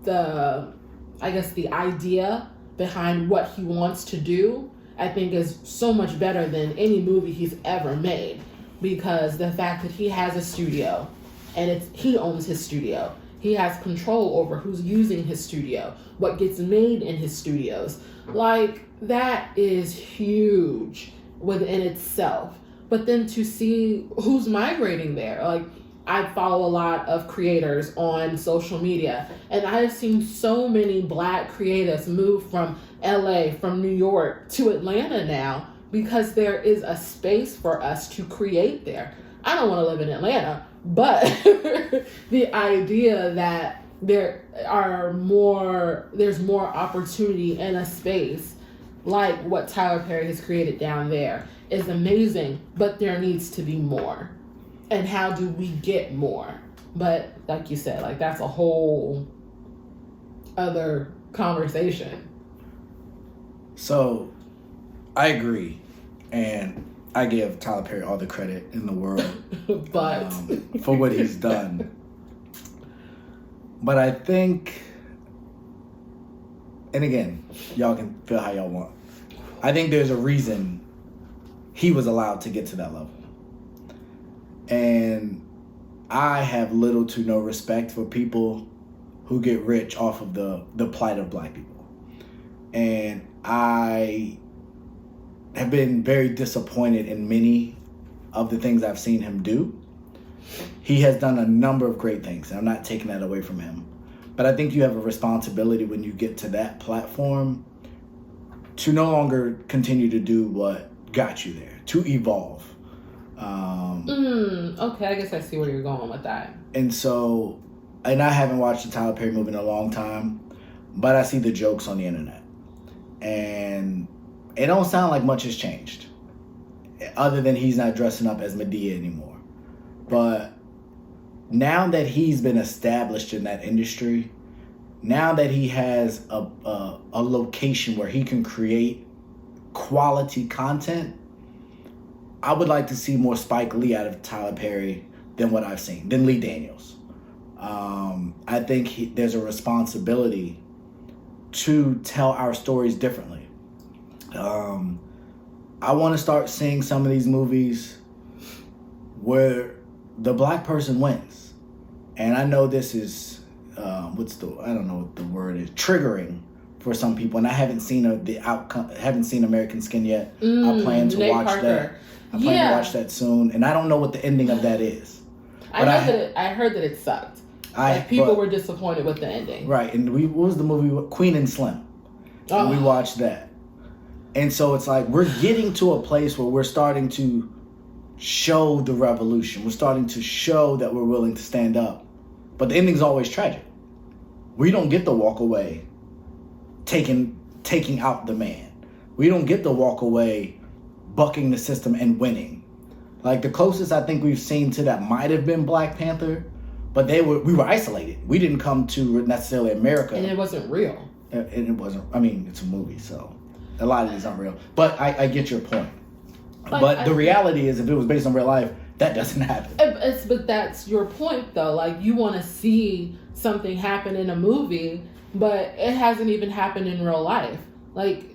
the idea behind what he wants to do, I think, is so much better than any movie he's ever made, because the fact that he has a studio and he owns his studio, he has control over who's using his studio, what gets made in his studios, like, that is huge within itself. But then to see who's migrating there, like, I follow a lot of creators on social media, and I have seen so many Black creatives move from LA, from New York to Atlanta now, because there is a space for us to create there. I don't want to live in Atlanta, but the idea that there's more opportunity in a space like what Tyler Perry has created down there is amazing, but there needs to be more. And how do we get more? But like you said, like, that's a whole other conversation. So I agree, and I give Tyler Perry all the credit in the world but for what he's done. But I think, and again, y'all can feel how y'all want, I think there's a reason he was allowed to get to that level. And I have little to no respect for people who get rich off of the plight of Black people. And I have been very disappointed in many of the things I've seen him do. He has done a number of great things, and I'm not taking that away from him. But I think you have a responsibility when you get to that platform to no longer continue to do what got you there, to evolve. Okay, I guess I see where you're going with that. And so, and I haven't watched the Tyler Perry movie in a long time, but I see the jokes on the internet. And it don't sound like much has changed, other than he's not dressing up as Medea anymore. But now that he's been established in that industry, now that he has a location where he can create quality content, I would like to see more Spike Lee out of Tyler Perry than what I've seen, than Lee Daniels. I think there's a responsibility to tell our stories differently. I want to start seeing some of these movies where the Black person wins. And I know this is, I don't know what the word is, triggering for some people, and I haven't seen the outcome. Haven't seen American Skin yet. I plan to Nate watch Parker. that. I plan to watch that soon, and I don't know what the ending of that is. I heard that it sucked. People were disappointed with the ending. Right, and what was the movie? Queen and Slim. And we watched that. And so it's like we're getting to a place where we're starting to show the revolution. We're starting to show that we're willing to stand up. But the ending's always tragic. We don't get to walk away taking out the man. We don't get to walk away bucking the system and winning. Like the closest I think we've seen to that might have been Black Panther, but we were isolated. We didn't come to necessarily America. And it wasn't real. And it wasn't, I mean, it's a movie, so a lot of these aren't real. But I get your point. But the reality is, if it was based on real life, that doesn't happen. But that's your point, though. Like, you want to see something happen in a movie, but it hasn't even happened in real life. Like,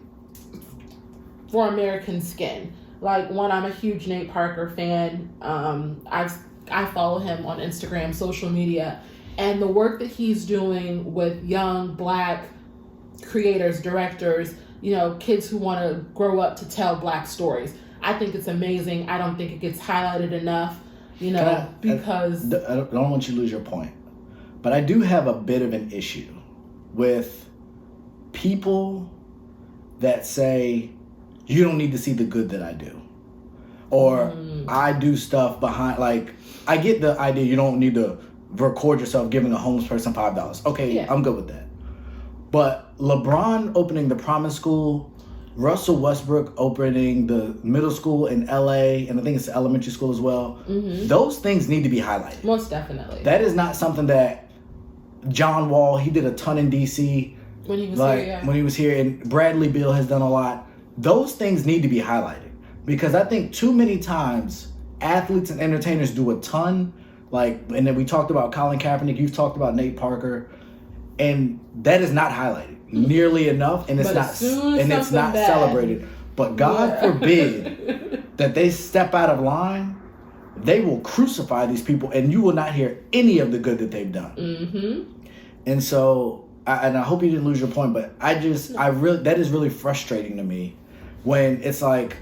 for American Skin. Like, I'm a huge Nate Parker fan. I follow him on Instagram, social media, and the work that he's doing with young Black creators, directors, kids who want to grow up to tell Black stories. I think it's amazing. I don't think it gets highlighted enough, because... I don't want you to lose your point. But I do have a bit of an issue with people that say, you don't need to see the good that I do. Or I do stuff behind, like, I get the idea you don't need to record yourself giving a homeless person $5. Okay, yeah. I'm good with that. But LeBron opening the Promise School, Russell Westbrook opening the middle school in LA, and I think it's the elementary school as well. Mm-hmm. Those things need to be highlighted. Most definitely. That is not something that John Wall, he did a ton in DC. When he was here, yeah. When he was here, and Bradley Beal has done a lot. Those things need to be highlighted. Because I think too many times athletes and entertainers do a ton. And then we talked about Colin Kaepernick, you've talked about Nate Parker, and that is not highlighted nearly enough, and it's not celebrated. But God forbid that they step out of line, they will crucify these people, and you will not hear any of the good that they've done. Mm-hmm. And so, I hope you didn't lose your point, but that is really frustrating to me when it's like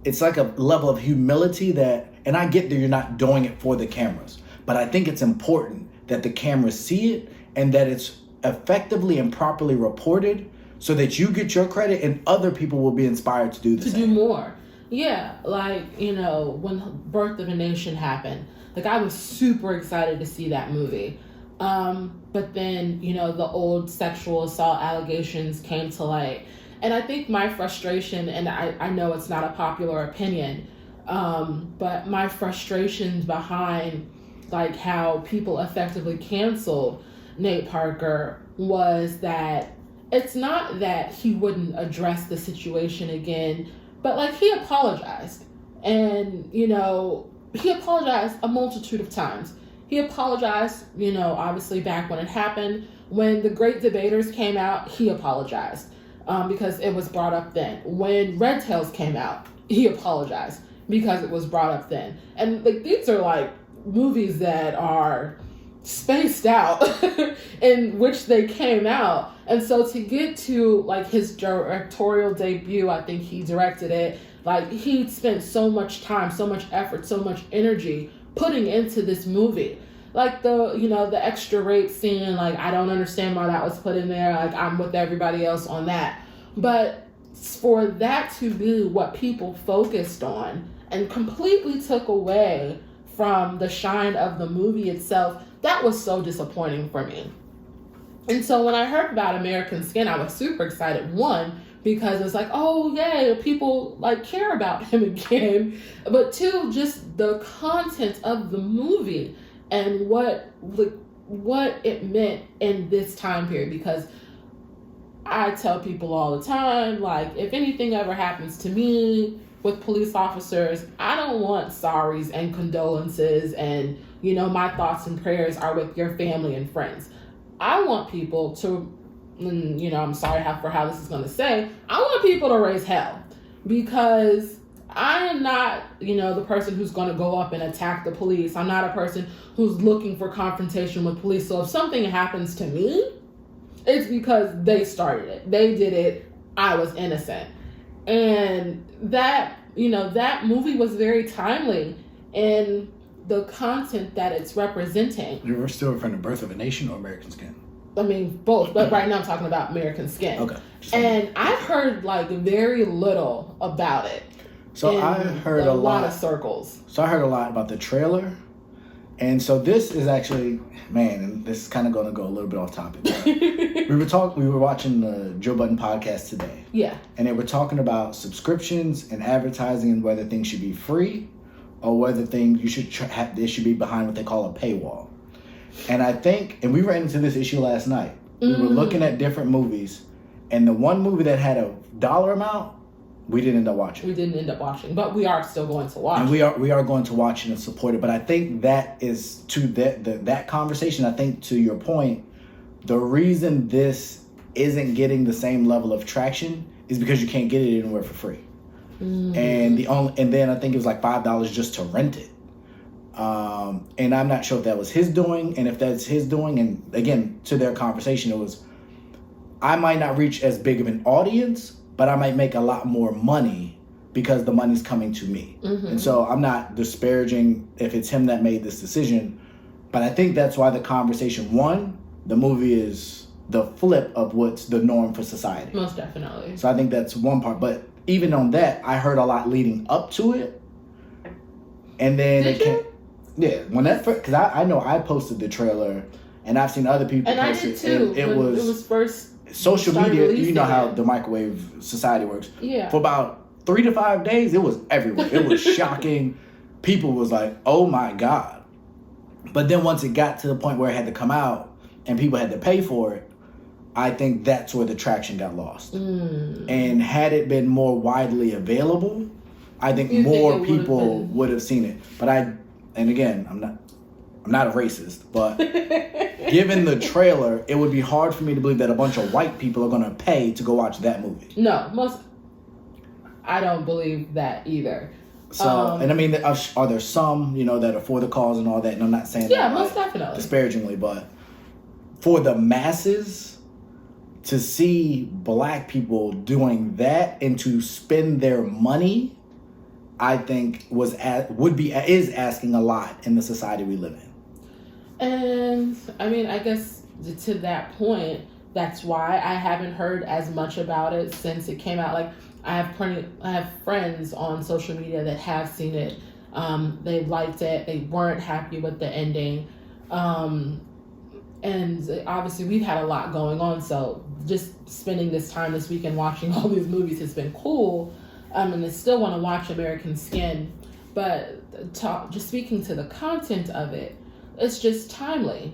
a level of humility that, and I get that you're not doing it for the cameras, but I think it's important that the cameras see it and that it's effectively and properly reported so that you get your credit and other people will be inspired to do the same. To do more. Yeah, when Birth of a Nation happened, I was super excited to see that movie. But then, the old sexual assault allegations came to light. And I think my frustration, and I know it's not a popular opinion, but my frustrations behind how people effectively canceled Nate Parker was that it's not that he wouldn't address the situation again, but he apologized. And, he apologized a multitude of times. He apologized, obviously back when it happened. When the Great Debaters came out, he apologized. Because it was brought up then. When Red Tails came out, he apologized because it was brought up then. And these are movies that are spaced out in which they came out. And so to get to his directorial debut, I think he directed it, he spent so much time, so much effort, so much energy putting into this movie. The extra rape scene, I don't understand why that was put in there. I'm with everybody else on that. But for that to be what people focused on and completely took away from the shine of the movie itself, that was so disappointing for me. And so when I heard about American Skin, I was super excited. One, because it's oh yay, people care about him again. But two, just the content of the movie and what it meant in this time period. Because I tell people all the time, if anything ever happens to me with police officers, I don't want sorries and condolences and, my thoughts and prayers are with your family and friends. I want people to, I'm sorry for how this is going to say, I want people to raise hell. Because I am not, the person who's going to go up and attack the police. I'm not a person who's looking for confrontation with police. So if something happens to me, It's because they started it. They did it. I was innocent. And that, that movie was very timely in the content that it's representing. You were still referring to Birth of a Nation or American Skin? I mean, both. But right now I'm talking about American Skin. Okay. And I've heard, very little about it. So I heard a lot of circles. So I heard a lot about the trailer. And so this is actually, man, and this is kind of going to go a little bit off topic. we were watching the Joe Budden podcast today. Yeah. And they were talking about subscriptions and advertising and whether things should be free or whether things they should be behind what they call a paywall. And I think, and we ran into this issue last night. We were looking at different movies, and the one movie that had a dollar amount, we didn't end up watching. We didn't end up watching, but we are still going to watch. And we are going to watch it and support it. But I think that is to that conversation. I think to your point, the reason this isn't getting the same level of traction is because you can't get it anywhere for free. And then I think it was like $5 just to rent it. And I'm not sure if that was his doing, and if that's his doing. And again, to their conversation, it was, I might not reach as big of an audience, but I might make a lot more money because the money's coming to me. And so I'm not disparaging if it's him that made this decision, but I think that's why the conversation, the movie is the flip of what's the norm for society. Most definitely. So I think that's one part. But even on that, I heard a lot leading up to it. And then Did you? Yeah, when that first, because I know I posted the trailer, and I've seen other people and post I did it. too. And it was first social media. You know how it. the microwave society works. Yeah. For about 3 to 5 days, it was everywhere. It was shocking. People was like, "Oh my god!" But then once it got to the point where it had to come out and people had to pay for it, I think that's where the traction got lost. And had it been more widely available, I think more people would have seen it. But and again, I'm not a racist, but given the trailer, it would be hard for me to believe that a bunch of white people are going to pay to go watch that movie. No, I don't believe that either. So, and I mean, are there some, that are for the cause and all that? And I'm not saying that most definitely disparagingly, but for the masses to see black people doing that and to spend their money, I think is asking a lot in the society we live in. And I mean, I guess to that point, that's why I haven't heard as much about it since it came out. Like, I have friends on social media that have seen it. They liked it. They weren't happy with the ending. And obviously we've had a lot going on. So just spending this time this weekend watching all these movies has been cool. And I still want to watch American Skin. But just speaking to the content of it, it's just timely.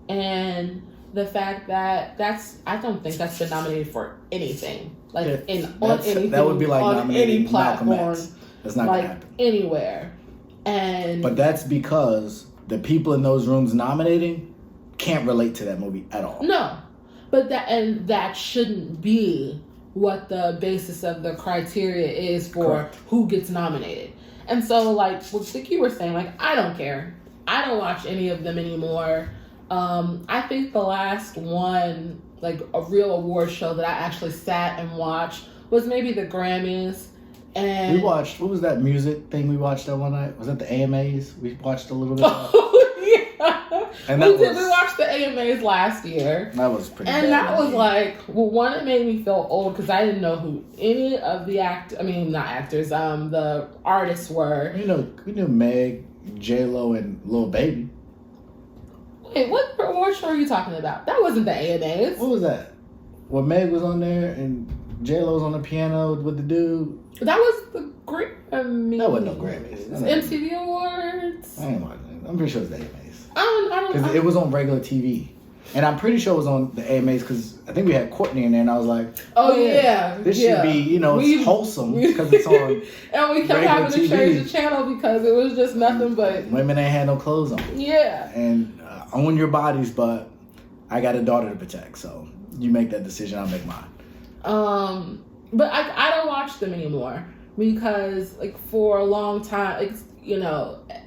And the fact that I don't think that's been nominated for anything. Like on anything, that would be like on any platform, that's not gonna happen anywhere. But that's because the people in those rooms nominating can't relate to that movie at all. No, but that shouldn't be what the basis of the criteria is for Correct. Who gets nominated. And so, like what you were saying, I don't care. I don't watch any of them anymore. I think the last one, a real award show that I actually sat and watched was maybe the Grammys. And we watched, what was that music thing we watched that one night? Was that the AMAs? We watched a little bit of yeah. And we watched the AMAs last year. That was pretty And bad. that was one, it made me feel old because I didn't know who any of the the artists were. We knew Meg, J-Lo, and Lil Baby. Wait, what award show are you talking about? That wasn't the AMAs. What was that? When Meg was on there and J-Lo was on the piano with the dude. That was the Grammys. That wasn't no Grammys. MTV Awards. I ain't watching it. I'm pretty sure it was the AMAs. I don't. Because it was on regular TV. And I'm pretty sure it was on the AMAs because I think we had Courtney in there and I was like, oh yeah. This should be, it's wholesome because it's on and we kept having to change the channel because it was just nothing but... Women ain't had no clothes on. Yeah. And own your bodies, but I got a daughter to protect, so you make that decision, I'll make mine. But I don't watch them anymore because for a long time,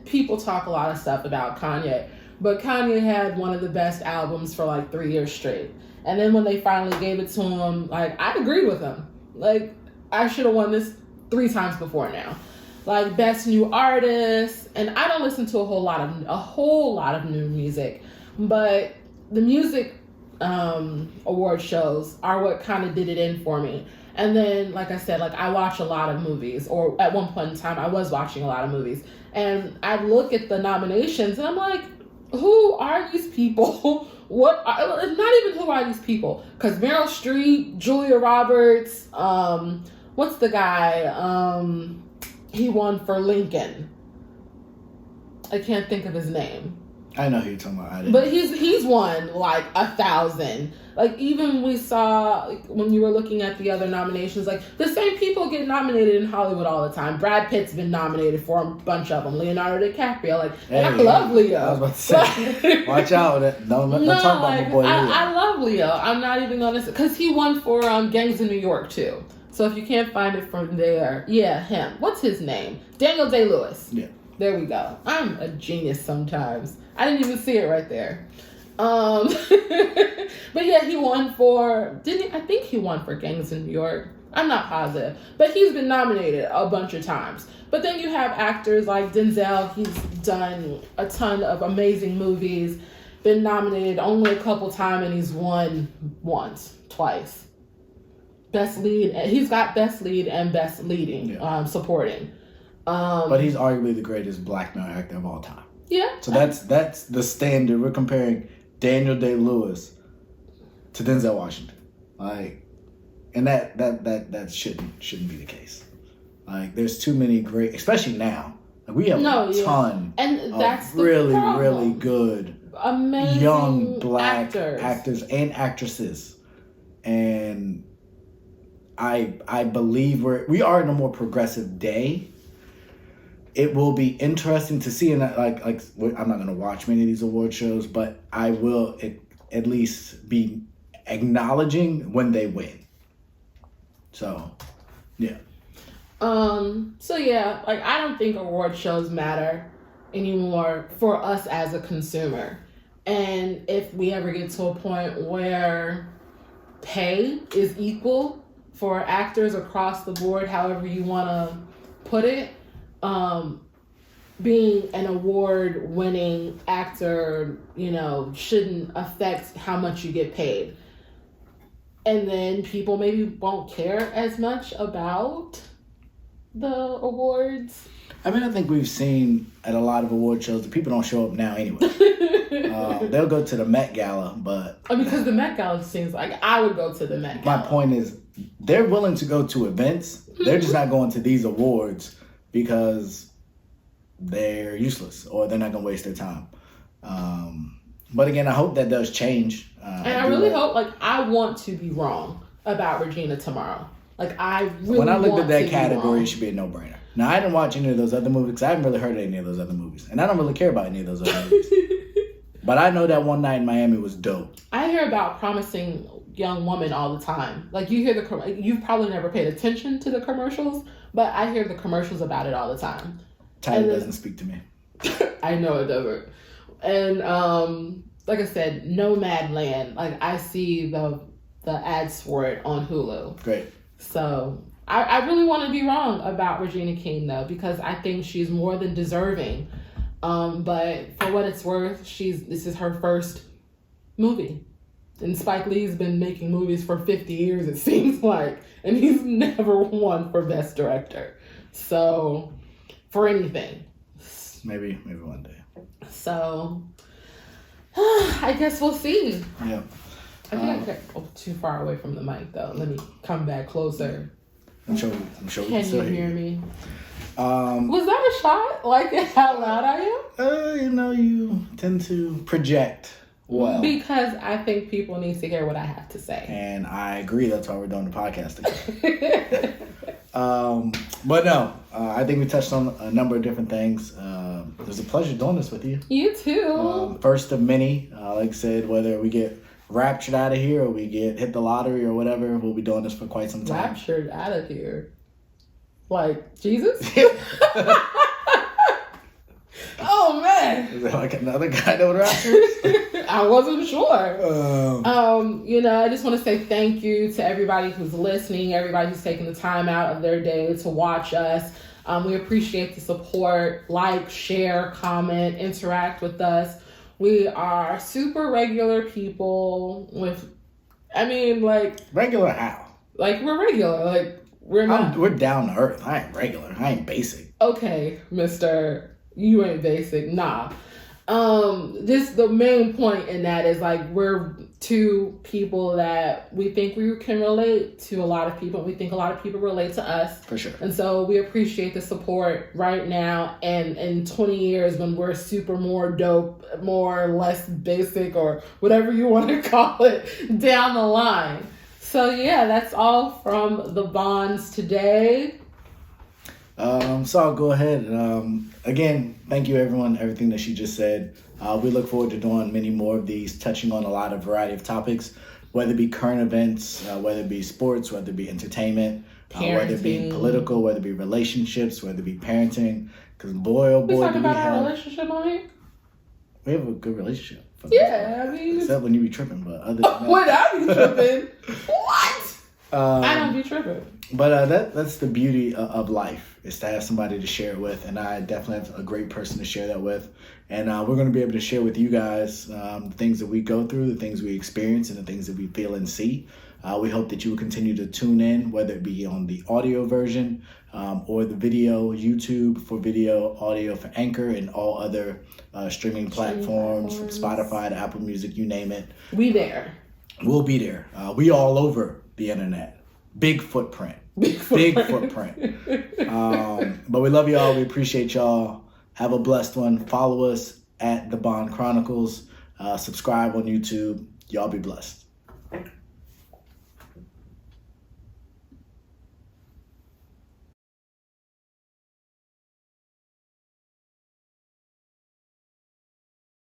people talk a lot of stuff about Kanye, but Kanye had one of the best albums for like 3 years straight. And then when they finally gave it to him, like, I agreed with him. Like, I should have won this 3 times before now. Like, best new artist. And I don't listen to a whole lot of new music, but the music award shows are what kind of did it in for me. And then, like I said, like, I watch a lot of movies, or at one point in time, I was watching a lot of movies. And I look at the nominations, and I'm like, who are these people? Not even who are these people? Because Meryl Streep, Julia Roberts, what's the guy? He won for Lincoln. I can't think of his name. I know who you're talking about. But he's won like 1,000. Like, even we saw, like, when you were looking at the other nominations, like, the same people get nominated in Hollywood all the time. Brad Pitt's been nominated for a bunch of them. Leonardo DiCaprio, like, and I love Leo. I was about to say, watch out. Don't talk about my boy Leo. I love Leo. I'm not even gonna say, because he won for Gangs in New York too. So if you can't find it from there, yeah, him. What's his name? Daniel Day-Lewis. Yeah. There we go. I'm a genius sometimes. I didn't even see it right there. But yeah, he won for, I think he won for Gangs in New York. I'm not positive. But he's been nominated a bunch of times. But then you have actors like Denzel. He's done a ton of amazing movies. Been nominated only a couple times, and he's won twice. Best lead. He's got best lead and best leading, supporting. But he's arguably the greatest black male actor of all time. Yeah. So that's the standard. We're comparing Daniel Day-Lewis to Denzel Washington. Like, and that shouldn't be the case. Like, there's too many great, especially now. Like, we have a ton of really good, amazing young black actors and actresses. And I believe we are in a more progressive day. It will be interesting to see, and like I'm not going to watch many of these award shows, but I will at least be acknowledging when they win. So, yeah. So yeah, like, I don't think award shows matter anymore for us as a consumer. And if we ever get to a point where pay is equal for actors across the board, however you want to put it, being an award-winning actor, shouldn't affect how much you get paid. And then people maybe won't care as much about the awards. I mean, I think we've seen at a lot of award shows that people don't show up now anyway. They'll go to the Met Gala, but... because the Met Gala seems like I would go to the Met Gala. My point is, they're willing to go to events. They're just not going to these awards because they're useless or they're not going to waste their time. But again, I hope that does change. And I really hope, like, I want to be wrong about Regina tomorrow. Like, I really when I looked at that category, it should be a no-brainer. Now, I didn't watch any of those other movies because I haven't really heard of any of those other movies. And I don't really care about any of those other movies. But I know that One Night in Miami was dope. I hear about Promising Young Woman all the time. Like, you hear you've probably never paid attention to the commercials, but I hear the commercials about it all the time. Tyler doesn't speak to me. I know it doesn't. And like I said, Nomadland. Like, I see the ads for it on Hulu. Great. So I really want to be wrong about Regina King, though, because I think she's more than deserving. But for what it's worth, this is her first movie. And Spike Lee's been making movies for 50 years, it seems like. And he's never won for Best Director. So, for anything. Maybe one day. So, I guess we'll see. Yeah. I think I got too far away from the mic, though. Let me come back closer. I'm sure Can you hear me? Was that a shot? Like, how loud I am? You tend to project well. Because I think people need to hear what I have to say. And I agree. That's why we're doing the podcast together. But no, I think we touched on a number of different things. It was a pleasure doing this with you. You too. First of many. Like I said, whether we get raptured out of here or we get hit the lottery or whatever, we'll be doing this for quite some time. Raptured out of here? Like Jesus? Oh man! Like, another guy that would rap? I wasn't sure. I just want to say thank you to everybody who's listening, everybody who's taking the time out of their day to watch us. We appreciate the support. Like, share, comment, interact with us. We are super regular people Regular how? Like, we're regular. Like, we're not. We're down to earth. I ain't regular. I ain't basic. Okay, mister, you ain't basic. Nah. The main point in that is like we're two people that we think we can relate to a lot of people. We think a lot of people relate to us. For sure. And so we appreciate the support right now and in 20 years when we're super more dope, more or less basic or whatever you want to call it down the line. So yeah, that's all from the Bonds today. So I'll go ahead. Again, thank you everyone, everything that she just said. We look forward to doing many more of these, touching on a lot of variety of topics, whether it be current events, whether it be sports, whether it be entertainment, whether it be political, whether it be relationships, whether it be parenting. Because boy, oh boy, we talk about our relationship on here. We have a good relationship. Except when you be tripping, but other than that. When I be tripping? What? I don't be tripping. But that's the beauty of life, is to have somebody to share it with. And I definitely have a great person to share that with. And we're going to be able to share with you guys the things that we go through, the things we experience, and the things that we feel and see. We hope that you will continue to tune in, whether it be on the audio version or the video, YouTube for video, audio for Anchor, and all other streaming platforms, from Spotify to Apple Music, you name it. We there. We'll be there. We all over the internet. Big footprint. Big footprint. But we love y'all. We appreciate y'all. Have a blessed one. Follow us at The Bond Chronicles. Subscribe on YouTube. Y'all be blessed.